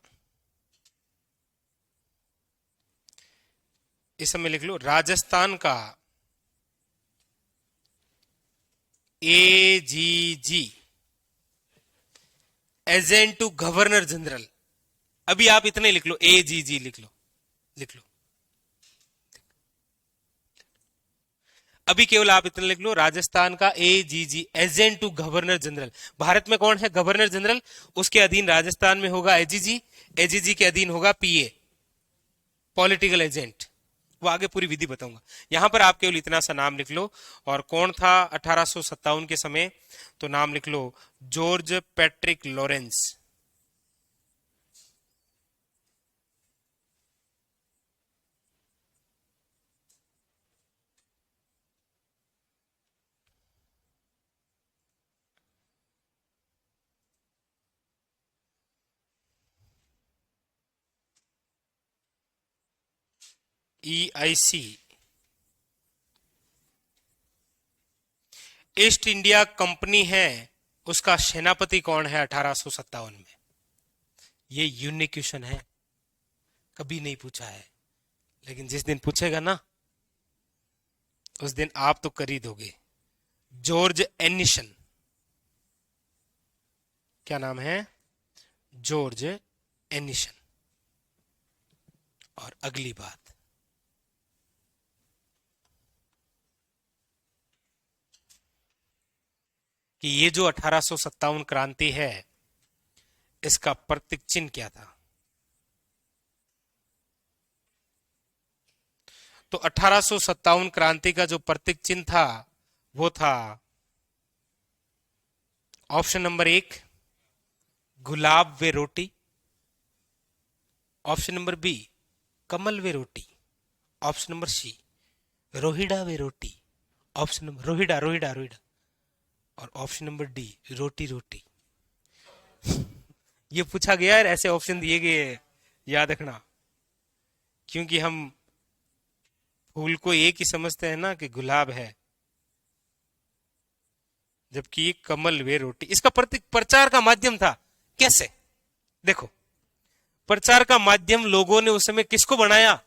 इस समय लिख लो राजस्थान का AGG, agent to governor general. अभी आप इतने लिख लो, एजीजी लिख लो, लिख लो। अभी केवल आप इतने लिख लो, राजस्थान का AGG, agent to governor general. Bharat में कौन है गवर्नर जनरल? उसके अधीन राजस्थान में होगा एजीजी, एजीजी के अधीन होगा पीए, पॉलिटिकल एजेंट। वो आगे पूरी विधि बताऊंगा। यहां पर आप केवल इतना सा नाम लिख लो। और कौन था 1857 के समय? तो नाम लिख लो George Patrick Lawrence. EIC, East India Company है, उसका सेनापति कौन है 1857 में? ये यूनिक क्वेश्चन है, कभी नहीं पूछा है, लेकिन जिस दिन पूछेगा ना उस दिन आप तो कर ही दोगे। जॉर्ज एनिसन, क्या नाम है? George Ennison. और अगली बात, कि ये जो 1857 क्रांति है, इसका प्रतीक चिन्ह क्या था? तो 1857 क्रांति का जो प्रतीक चिन्ह था वो था ऑप्शन नंबर 1 गुलाब वे रोटी, ऑप्शन नंबर बी कमल वे रोटी, ऑप्शन नंबर सी रोहिड़ा वे रोटी, ऑप्शन नंबर रोहिड़ा रोहिड़ा रोहिड़ा, और ऑप्शन नंबर डी रोटी रोटी। ये पूछा गया है, ऐसे ऑप्शन दिए गए हैं, याद रखना। क्योंकि हम फूल को एक ही समझते हैं ना कि गुलाब है, जबकि ये कमल वे रोटी। इसका प्रतीक प्रचार का माध्यम था। कैसे? देखो, प्रचार का माध्यम लोगों ने उस समय किसको बनाया?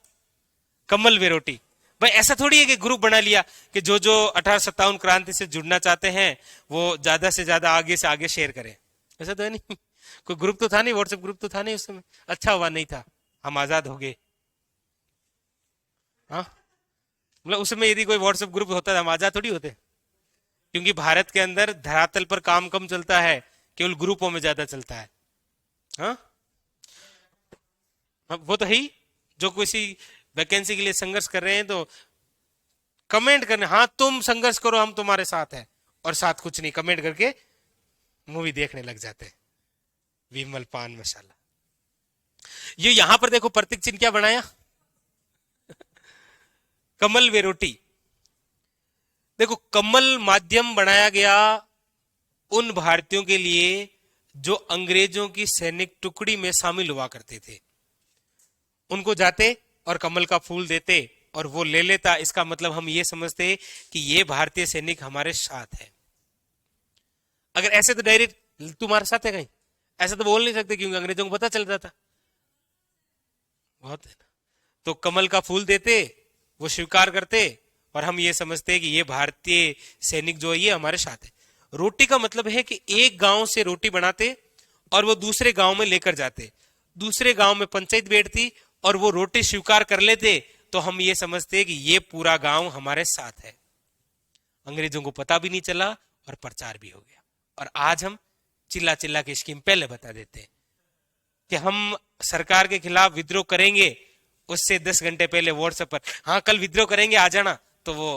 कमल वे रोटी। भाई ऐसा थोड़ी है कि ग्रुप बना लिया कि जो जो 1857 क्रांति से जुड़ना चाहते हैं वो ज्यादा से ज्यादा आगे से आगे शेयर करें। ऐसा तो है नहीं। कोई ग्रुप तो था नहीं, व्हाट्सएप ग्रुप तो था नहीं उस समय। अच्छा हुआ नहीं था, हम आजाद हो गए। हाँ, मतलब उस समय यदि कोई व्हाट्सएप ग्रुप होता था हम आजाद थोड़ी होते। क्योंकि भारत के अंदर धरातल पर काम कम चलता है, केवल ग्रुपों में ज्यादा चलता है। हाँ, वो तो है ही। जो किसी वैकेंसी के लिए संघर्ष कर रहे हैं तो कमेंट करने, हाँ तुम संघर्ष करो हम तुम्हारे साथ हैं, और साथ कुछ नहीं, कमेंट करके मूवी देखने लग जाते हैं। विमल पान मसाला। ये यहां पर देखो प्रतीक चिन्ह क्या बनाया? कमल वे रोटी। देखो, कमल माध्यम बनाया गया उन भारतीयों के लिए जो अंग्रेजों की सैनिक टुकड़ी में शामिल हुआ करते थे। उनको जाते और कमल का फूल देते और वो ले लेता। इसका मतलब हम ये समझते कि ये भारतीय सैनिक हमारे साथ है। अगर ऐसे तो डायरेक्ट तुम्हारे साथ है कहीं, ऐसा तो बोल नहीं सकते क्योंकि अंग्रेजों को पता चल जाता। बहुत है। तो कमल का फूल देते, वो स्वीकार करते, और हम ये समझते कि ये भारतीय सैनिक जो है ये हमारे साथ है। रोटी का मतलब है कि एक गांव से रोटी बनाते और वो दूसरे गांव में लेकर जाते। दूसरे गांव में पंचायत बैठती और वो रोटी स्वीकार कर लेते, तो हम ये समझते कि ये पूरा गांव हमारे साथ है। अंग्रेजों को पता भी नहीं चला और प्रचार भी हो गया। और आज हम चिल्ला चिल्ला की स्कीम पहले बता देते हैं कि हम सरकार के खिलाफ विद्रोह करेंगे, उससे 10 घंटे पहले व्हाट्सएप पर, हाँ कल विद्रोह करेंगे आ जाना। तो वो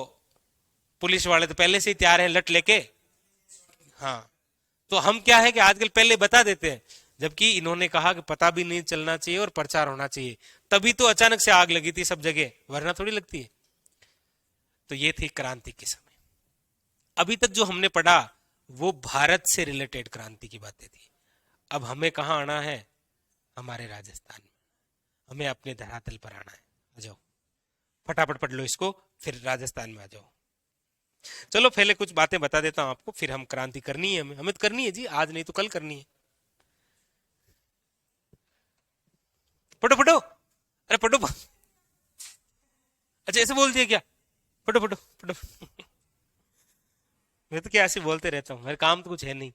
पुलिस वाले तो पहले से ही तैयार हैं लट लेके। हाँ, तो हम क्या है कि आजकल पहले बता देते हैं, जबकि इन्होंने कहा कि पता भी नहीं चलना चाहिए और प्रचार होना चाहिए। तभी तो अचानक से आग लगी थी सब जगह, वरना थोड़ी लगती है। तो ये थी क्रांति के समय। अभी तक जो हमने पढ़ा वो भारत से रिलेटेड क्रांति की बातें थी। अब हमें कहाँ आना है? हमारे राजस्थान में। हमें अपने धरातल पर आना है। आ जाओ, फटाफट पढ़ लो इसको, फिर राजस्थान में आ जाओ। चलो पहले कुछ बातें बता देता हूं आपको, फिर हम क्रांति करनी है, हमें तो करनी है जी, आज नहीं तो कल करनी है। पढ़ो पढ़ो, अरे पढ़ो। अच्छा ऐसे बोल दिया क्या? पढ़ो पढ़ो पढ़ो। मैं तो क्या ऐसे बोलते रहता हूँ, मेरा काम तो कुछ है नहीं।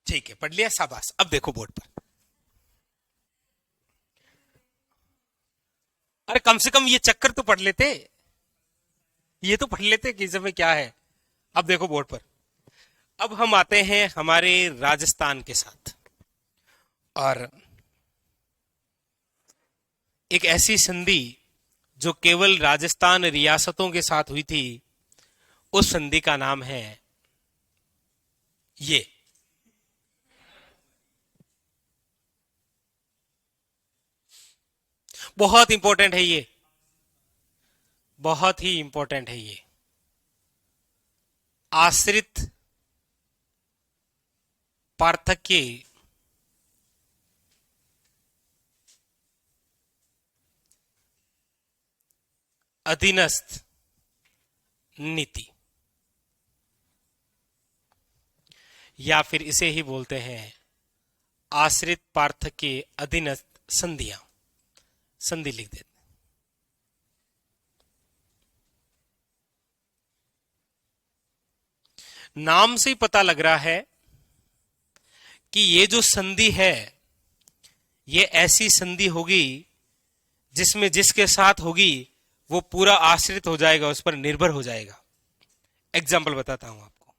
ठीक है, पढ़ लिया, शाबाश। अब देखो बोर्ड पर। अरे कम से कम ये चक्कर तो पढ़ लेते, ये तो पढ़ लेते कि इसमें क्या है। अब देखो बोर्ड पर। अब हम आते हैं हमारे राजस्थान के साथ, और एक ऐसी संधि जो केवल राजस्थान रियासतों के साथ हुई थी, उस संधि का नाम है ये। बहुत इंपॉर्टेंट है ये, बहुत ही इंपॉर्टेंट है ये। आश्रित पार्थक्य अधीनस्थ नीति, या फिर इसे ही बोलते हैं आश्रित पार्थक्य अधीनस्थ संधियां। संधि लिख देते। नाम से ही पता लग रहा है कि ये जो संधि है, ये ऐसी संधि होगी जिसमें जिसके साथ होगी वो पूरा आश्रित हो जाएगा, उस पर निर्भर हो जाएगा। एग्जाम्पल बताता हूं आपको।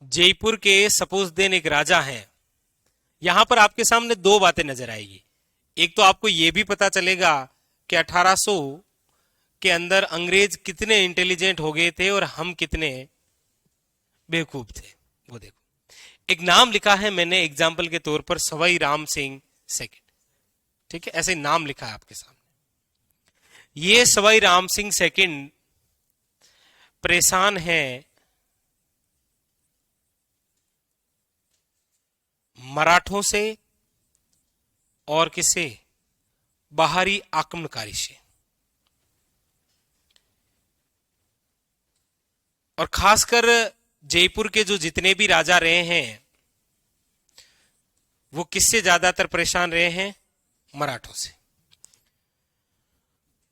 जयपुर के सपोज देन एक राजा हैं। यहां पर आपके सामने दो बातें नजर आएगी। एक तो आपको यह भी पता चलेगा कि 1800 के अंदर अंग्रेज कितने इंटेलिजेंट हो गए थे और हम कितने बेवकूफ थे। वो देखो, एक नाम लिखा है मैंने एग्जाम्पल के तौर पर, सवाई राम सिंह सेकंड। ठीक है, ऐसे नाम लिखा है आपके सामने। ये सवाई राम सिंह सेकंड परेशान है मराठों से और किसे, बाहरी आक्रमणकारी से। और खासकर जयपुर के जो जितने भी राजा रहे हैं, वो किससे ज्यादातर परेशान रहे हैं? मराठों से।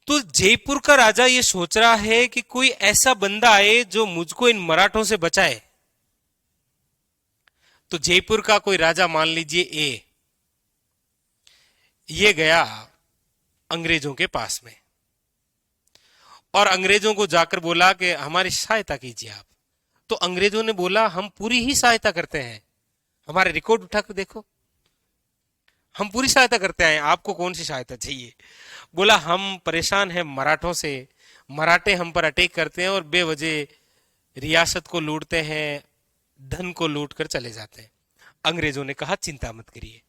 तो जयपुर का राजा ये सोच रहा है कि कोई ऐसा बंदा आए जो मुझको इन मराठों से बचाए। तो जयपुर का कोई राजा, मान लीजिए ए, ये गया अंग्रेजों के पास में और अंग्रेजों को जाकर बोला कि हमारी सहायता कीजिए आप। तो अंग्रेजों ने बोला हम पूरी ही सहायता करते हैं, हमारे रिकॉर्ड उठा कर देखो, हम पूरी सहायता करते हैं, आपको कौन सी सहायता चाहिए? बोला हम परेशान हैं मराठों से, मराठे हम पर अटैक करते हैं और बेवजह रियासत को लूटते हैं, धन को लूट कर चले जाते हैं। अंग्रेजों ने कहा चिंता मत करिए,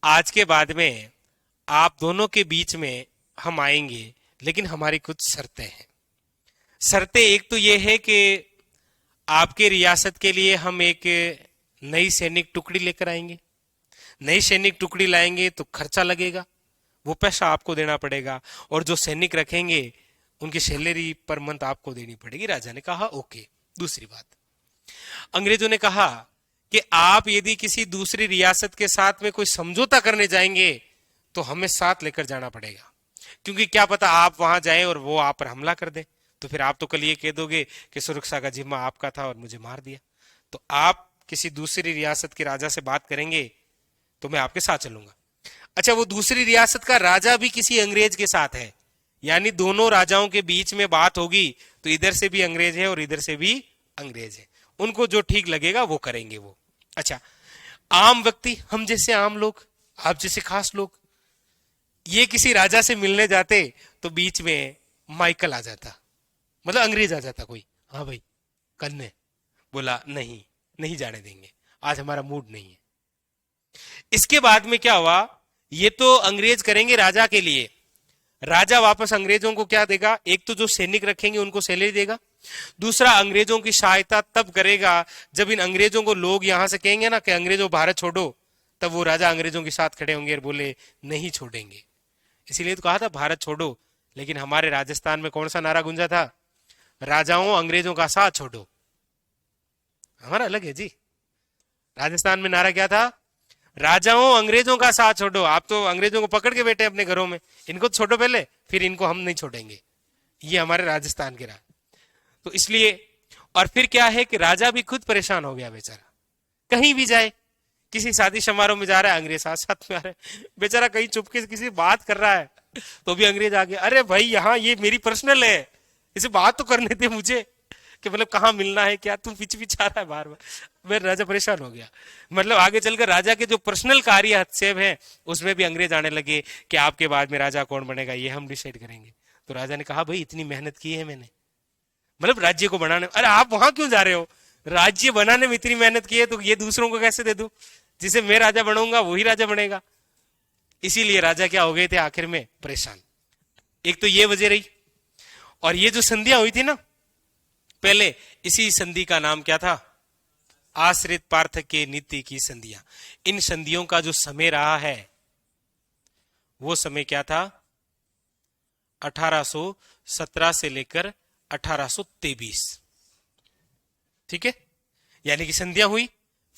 आज के बाद में आप दोनों के बीच में हम आएंगे, लेकिन हमारी कुछ शर्तें हैं। शर्तें एक तो यह है कि आपके रियासत के लिए हम एक नई सैनिक टुकड़ी लेकर आएंगे। नई सैनिक टुकड़ी लाएंगे तो खर्चा लगेगा, वो पैसा आपको देना पड़ेगा, और जो सैनिक रखेंगे उनकी सैलरी पर मंथ आपको देनी पड़ेगी। राजा ने कहा ओके। दूसरी बात, अंग्रेजों ने कहा कि आप यदि किसी दूसरी रियासत के साथ में कोई समझौता करने जाएंगे तो हमें साथ लेकर जाना पड़ेगा, क्योंकि क्या पता आप वहां जाएं और वो आप पर हमला कर दे, तो फिर आप तो कल ये कह दोगे कि सुरक्षा का जिम्मा आपका था और मुझे मार दिया। तो आप किसी दूसरी रियासत के राजा से बात करेंगे तो मैं आपके साथ चलूंगा। अच्छा, वो दूसरी रियासत का राजा भी किसी अंग्रेज के साथ है, यानी दोनों राजाओं के बीच में बात होगी तो इधर से भी अंग्रेज है और इधर से भी अंग्रेज है, उनको जो ठीक लगेगा वो करेंगे वो। अच्छा, आम व्यक्ति, हम जैसे आम लोग, आप जैसे खास लोग, ये किसी राजा से मिलने जाते तो बीच में माइकल आ जाता, मतलब अंग्रेज आ जाता कोई, हाँ भाई करने, बोला नहीं नहीं जाने देंगे, आज हमारा मूड नहीं है। इसके बाद में क्या हुआ, ये तो अंग्रेज करेंगे राजा के लिए, राजा वापस अंग्रेजों को क्या देगा, एक तो जो सैनिक रखेंगे उनको सैलरी देगा, दूसरा अंग्रेजों की सहायता तब करेगा जब इन अंग्रेजों को लोग यहां से कहेंगे ना कि अंग्रेजों भारत छोड़ो, तब वो राजा अंग्रेजों के साथ खड़े होंगे और बोले नहीं छोड़ेंगे। इसीलिए तो कहा था भारत छोड़ो, लेकिन हमारे राजस्थान में कौन सा नारा गूंजा था, राजाओं अंग्रेजों का साथ छोड़ो। हमारा अलग है जी, राजस्थान में नारा क्या था, राजाओं अंग्रेजों का साथ छोड़ो। आप तो अंग्रेजों को पकड़ के बैठे अपने घरों में, इनको तो छोड़ो पहले, फिर इनको हम नहीं छोड़ेंगे। ये हमारे राजस्थान के रहा। तो इसलिए, और फिर क्या है कि राजा भी खुद परेशान हो गया बेचारा, कहीं भी जाए, किसी शादी समारोह में जा रहा है अंग्रेज साथ साथ में आ रहे, बेचारा कहीं चुपके से किसी बात कर रहा है तो भी अंग्रेज आ गया, अरे भाई यहाँ ये मेरी पर्सनल है, इसे बात तो करने दे मुझे, कि मतलब कहाँ मिलना है क्या, तुम पीछे पीछे आ रहा है बार बार। मैं राजा परेशान हो गया। मतलब आगे चलकर राजा के जो पर्सनल कार्य हस्तक्षेप है उसमें भी अंग्रेज आने लगे कि आपके बाद में राजा कौन बनेगा ये हम डिसाइड करेंगे। तो राजा ने कहा भाई इतनी मेहनत की है मैंने, मतलब राज्य को बनाने, अरे आप वहां क्यों जा रहे हो, राज्य बनाने में इतनी मेहनत की है तो ये दूसरों को कैसे दे दूं, जिसे मैं राजा बनूंगा वही राजा बनेगा। इसीलिए राजा क्या हो गए थे आखिर में परेशान। एक तो ये वजह रही, और ये जो संधियां हुई थी ना पहले, इसी संधि का नाम क्या था, आश्रित पार्थक्य नीति की संधियां। इन संधियों का जो समय रहा है वो समय क्या था, 1817 से लेकर 1823, ठीक है। यानी कि संधियां हुई,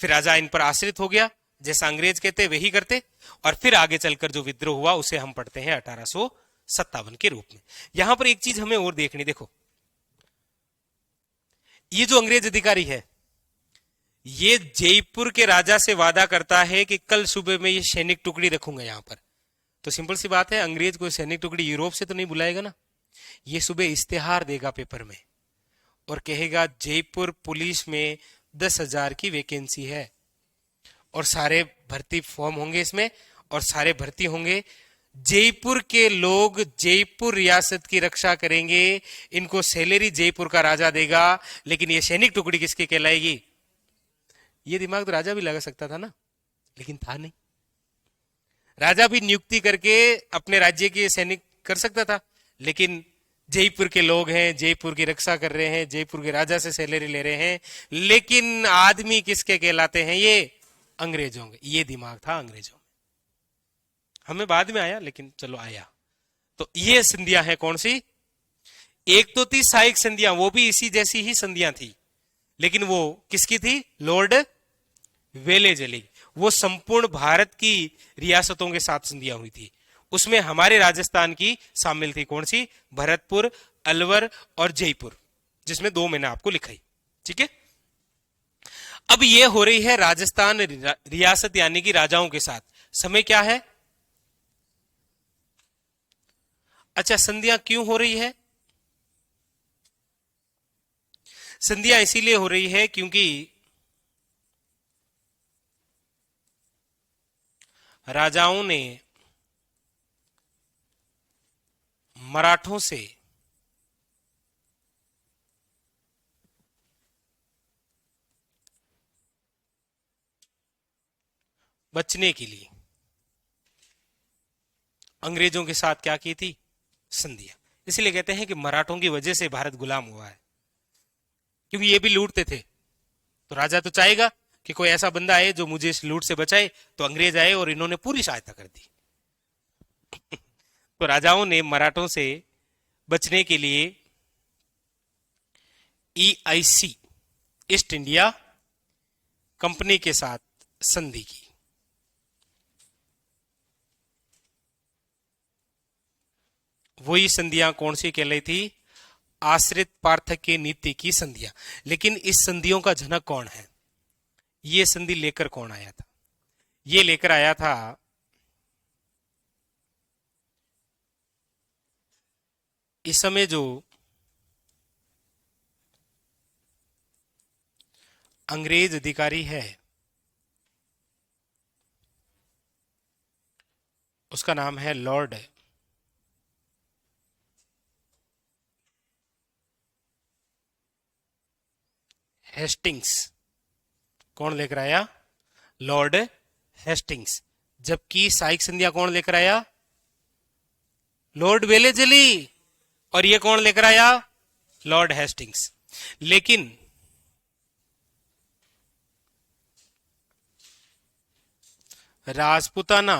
फिर राजा इन पर आश्रित हो गया, जैसा अंग्रेज कहते वही करते, और फिर आगे चलकर जो विद्रोह हुआ उसे हम पढ़ते हैं 1857 के रूप में। यहां पर एक चीज हमें और देखनी, देखो ये जो अंग्रेज अधिकारी है ये जयपुर के राजा से वादा करता है कि कल सुबह में ये सैनिक टुकड़ी रखूंगा यहां पर। तो सिंपल सी बात है, अंग्रेज कोई सैनिक टुकड़ी यूरोप से तो नहीं बुलाएगा ना, ये सुबह इश्तेहार देगा पेपर में और कहेगा जयपुर पुलिस में 10,000 की वैकेंसी है और सारे भर्ती फॉर्म होंगे इसमें, और सारे भर्ती होंगे, जयपुर के लोग जयपुर रियासत की रक्षा करेंगे, इनको सैलरी जयपुर का राजा देगा, लेकिन ये सैनिक टुकड़ी किसकी कहलाएगी। ये दिमाग तो राजा भी लगा सकता था ना, लेकिन था नहीं। राजा भी नियुक्ति करके अपने राज्य के सैनिक कर सकता था, लेकिन जयपुर के लोग हैं, जयपुर की रक्षा कर रहे हैं, जयपुर के राजा से सैलरी ले रहे हैं, लेकिन आदमी किसके कहलाते हैं, ये अंग्रेजों के। ये दिमाग था अंग्रेजों में, हमें बाद में आया लेकिन चलो आया। तो ये संधियां हैं कौन सी, एक तो थी सहायक संधियां, वो भी इसी जैसी ही संधियां थी, लेकिन वो किसकी थी, लॉर्ड वेलेजली, वो संपूर्ण भारत की रियासतों के साथ संधियां हुई थी। उसमें हमारे राजस्थान की शामिल थी कौन सी, भरतपुर, अलवर और जयपुर, जिसमें 2 मैंने आपको लिखाई, ठीक है। अब ये हो रही है राजस्थान रियासत यानी कि राजाओं के साथ। समय क्या है, अच्छा संधियां क्यों हो रही है, संधियां इसीलिए हो रही है क्योंकि राजाओं ने मराठों से बचने के लिए अंग्रेजों के साथ क्या की थी, संधियां। इसलिए कहते हैं कि मराठों की वजह से भारत गुलाम हुआ है, क्योंकि ये भी लूटते थे। तो राजा तो चाहेगा कि कोई ऐसा बंदा आए जो मुझे इस लूट से बचाए, तो अंग्रेज आए और इन्होंने पूरी सहायता कर दी। तो राजाओं ने मराठों से बचने के लिए EIC ईस्ट इंडिया कंपनी के साथ संधि की। वही संधियां कौन सी कहलाई थी, आश्रित पार्थक्य नीति की संधियां। लेकिन इस संधियों का जनक कौन है, ये संधि लेकर कौन आया था, ये लेकर आया था इस समय जो अंग्रेज अधिकारी है उसका नाम है लॉर्ड हेस्टिंग्स। कौन लेकर आया? Lord Hastings. जबकि साइक संधियां कौन लेकर आया? Lord Wellesley. और ये कौन लेकर आया? Lord Hastings. लेकिन राजपूताना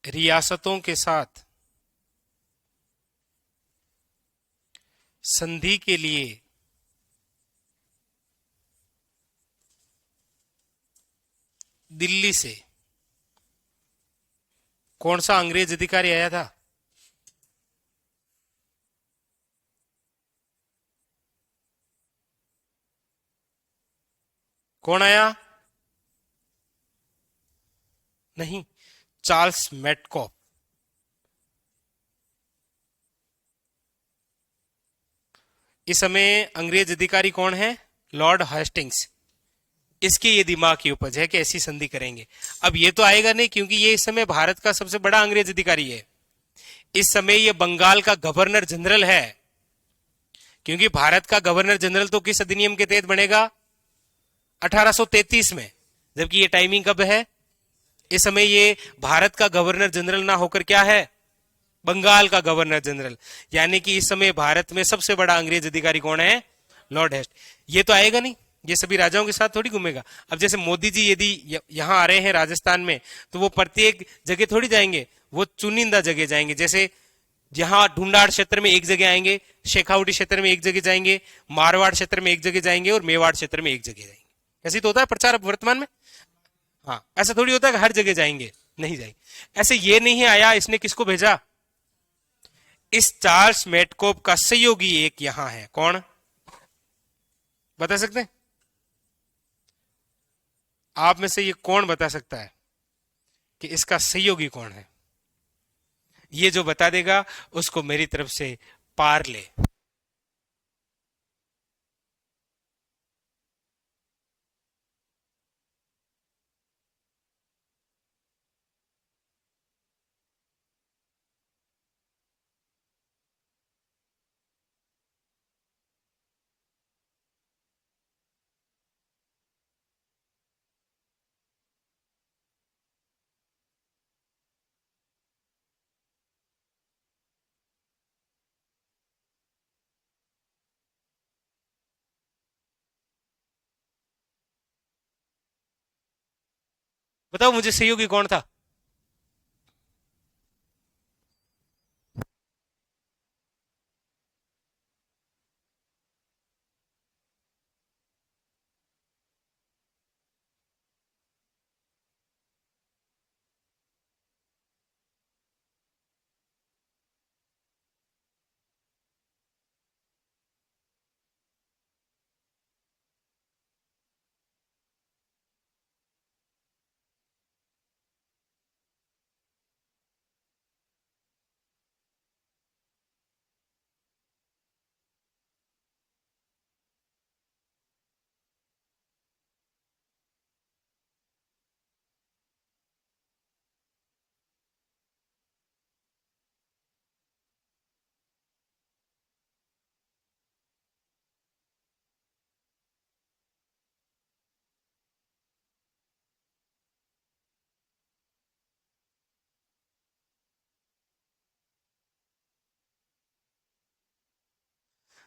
रियासतों के साथ संधि के लिए दिल्ली से कौन सा अंग्रेज अधिकारी आया था? कौन आया? नहीं, चार्ल्स मेटकॉप। इस समय अंग्रेज अधिकारी कौन है? Lord Hastings. इसके ये दिमाग की उपज है कि ऐसी संधि करेंगे। अब ये तो आएगा नहीं, क्योंकि ये इस समय भारत का सबसे बड़ा अंग्रेज अधिकारी है। इस समय ये बंगाल का गवर्नर जनरल है, क्योंकि भारत का गवर्नर जनरल तो किस अधिनियम के तहत बनेगा? 1833 में। जबकि ये टाइमिंग कब है? इस समय ये भारत का गवर्नर जनरल ना होकर क्या है? बंगाल का गवर्नर जनरल। यानी कि इस समय भारत में सबसे बड़ा अंग्रेज अधिकारी कौन है? लॉर्ड हेस्ट। ये तो आएगा नहीं, ये सभी राजाओं के साथ थोड़ी घूमेगा। अब जैसे मोदी जी यदि यहां आ रहे हैं राजस्थान में, तो वो प्रत्येक जगह थोड़ी जाएंगे, वो चुनिंदा जगह जाएंगे। जैसे जहां ढूंढाड़ क्षेत्र में एक जगह आएंगे, शेखावटी क्षेत्र में एक जगह जाएंगे, मारवाड़ क्षेत्र में एक जगह जाएंगे और मेवाड़ क्षेत्र में एक जगह जाएंगे। ऐसे तो होता है प्रचार वर्तमान में। हाँ, ऐसा थोड़ी होता है कि हर जगह जाएंगे, नहीं जाएंगे। ऐसे ये नहीं आया, इसने किसको भेजा? इस चार्ल्स मेटकोप का सहयोगी एक यहां है। कौन बता सकते हैं? आप में से ये कौन बता सकता है कि इसका सहयोगी कौन है? ये जो बता देगा उसको मेरी तरफ से पार ले। बताओ मुझे, सहयोगी कौन था?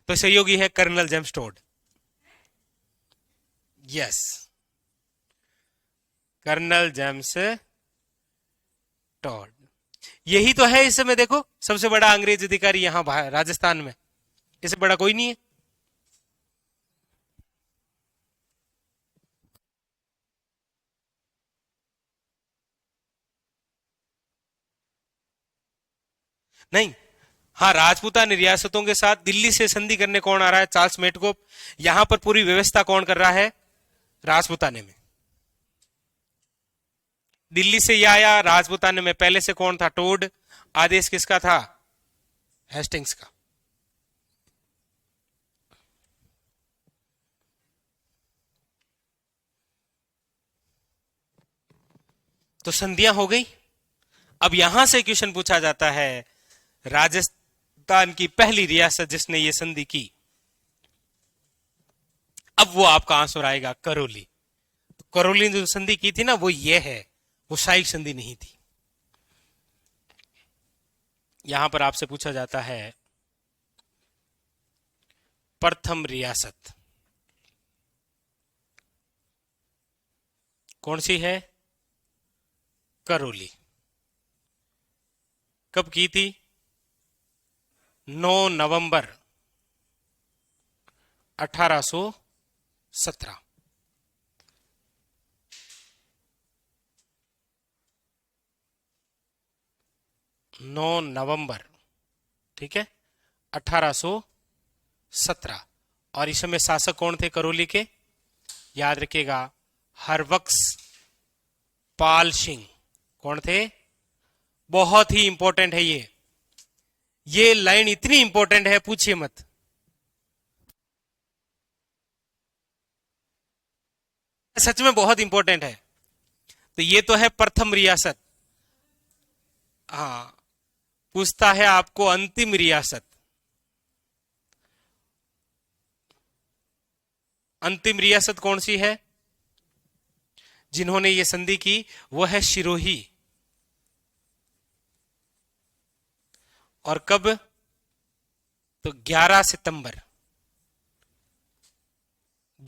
तो सहयोगी है colonel James Tod. Yes, colonel James Tod. यही तो है इस समय, देखो सबसे बड़ा अंग्रेज अधिकारी यहां राजस्थान में। इससे बड़ा कोई नहीं है। नहीं, हाँ, राजपूतान रियासतों के साथ दिल्ली से संधि करने कौन आ रहा है? चार्ल्स मेटकोप। यहां पर पूरी व्यवस्था कौन कर रहा है? राजपूताने में। दिल्ली से यह आया, राजपूताने में पहले से कौन था? टोड। आदेश किसका था? हेस्टिंग्स का। तो संधियां हो गई। अब यहां से क्वेश्चन पूछा जाता है, राजस्थान की पहली रियासत जिसने ये संधि की, अब वो आपका आंसर आएगा करौली। तो करौली ने जो संधि की थी ना वो ये है, वो शाही संधि नहीं थी। यहां पर आपसे पूछा जाता है प्रथम रियासत कौन सी है? करौली। कब की थी? 9 नवंबर 1817। 9 नवंबर, ठीक है, 1817। और इस समय शासक कौन थे करौली के? याद रखिएगा, हरबख्श पाल सिंह। कौन थे? बहुत ही इंपॉर्टेंट है ये लाइन इतनी इंपॉर्टेंट है पूछिए मत। सच में बहुत इंपॉर्टेंट है। तो ये तो है प्रथम रियासत। हाँ, पूछता है आपको अंतिम रियासत। अंतिम रियासत कौन सी है जिन्होंने ये संधि की? वो है सिरोही। और कब? तो 11 सितंबर,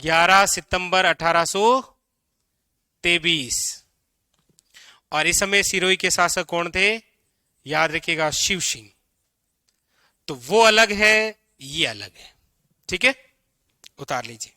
11 सितंबर 1823। और इस समय सिरोही के शासक कौन थे? याद रखिएगा, शिव सिंह। तो वो अलग है, ये अलग है। ठीक है, उतार लीजिए।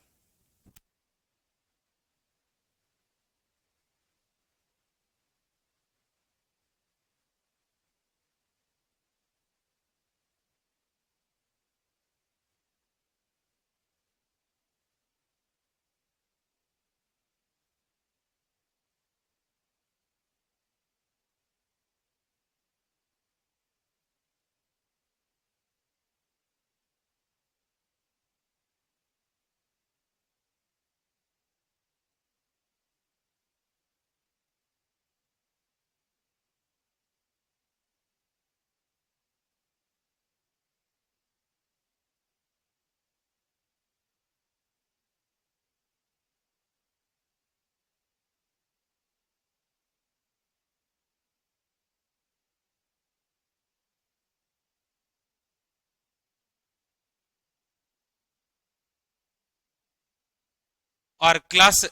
और क्लास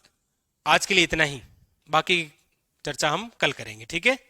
आज के लिए इतना ही, बाकी चर्चा हम कल करेंगे, ठीक है।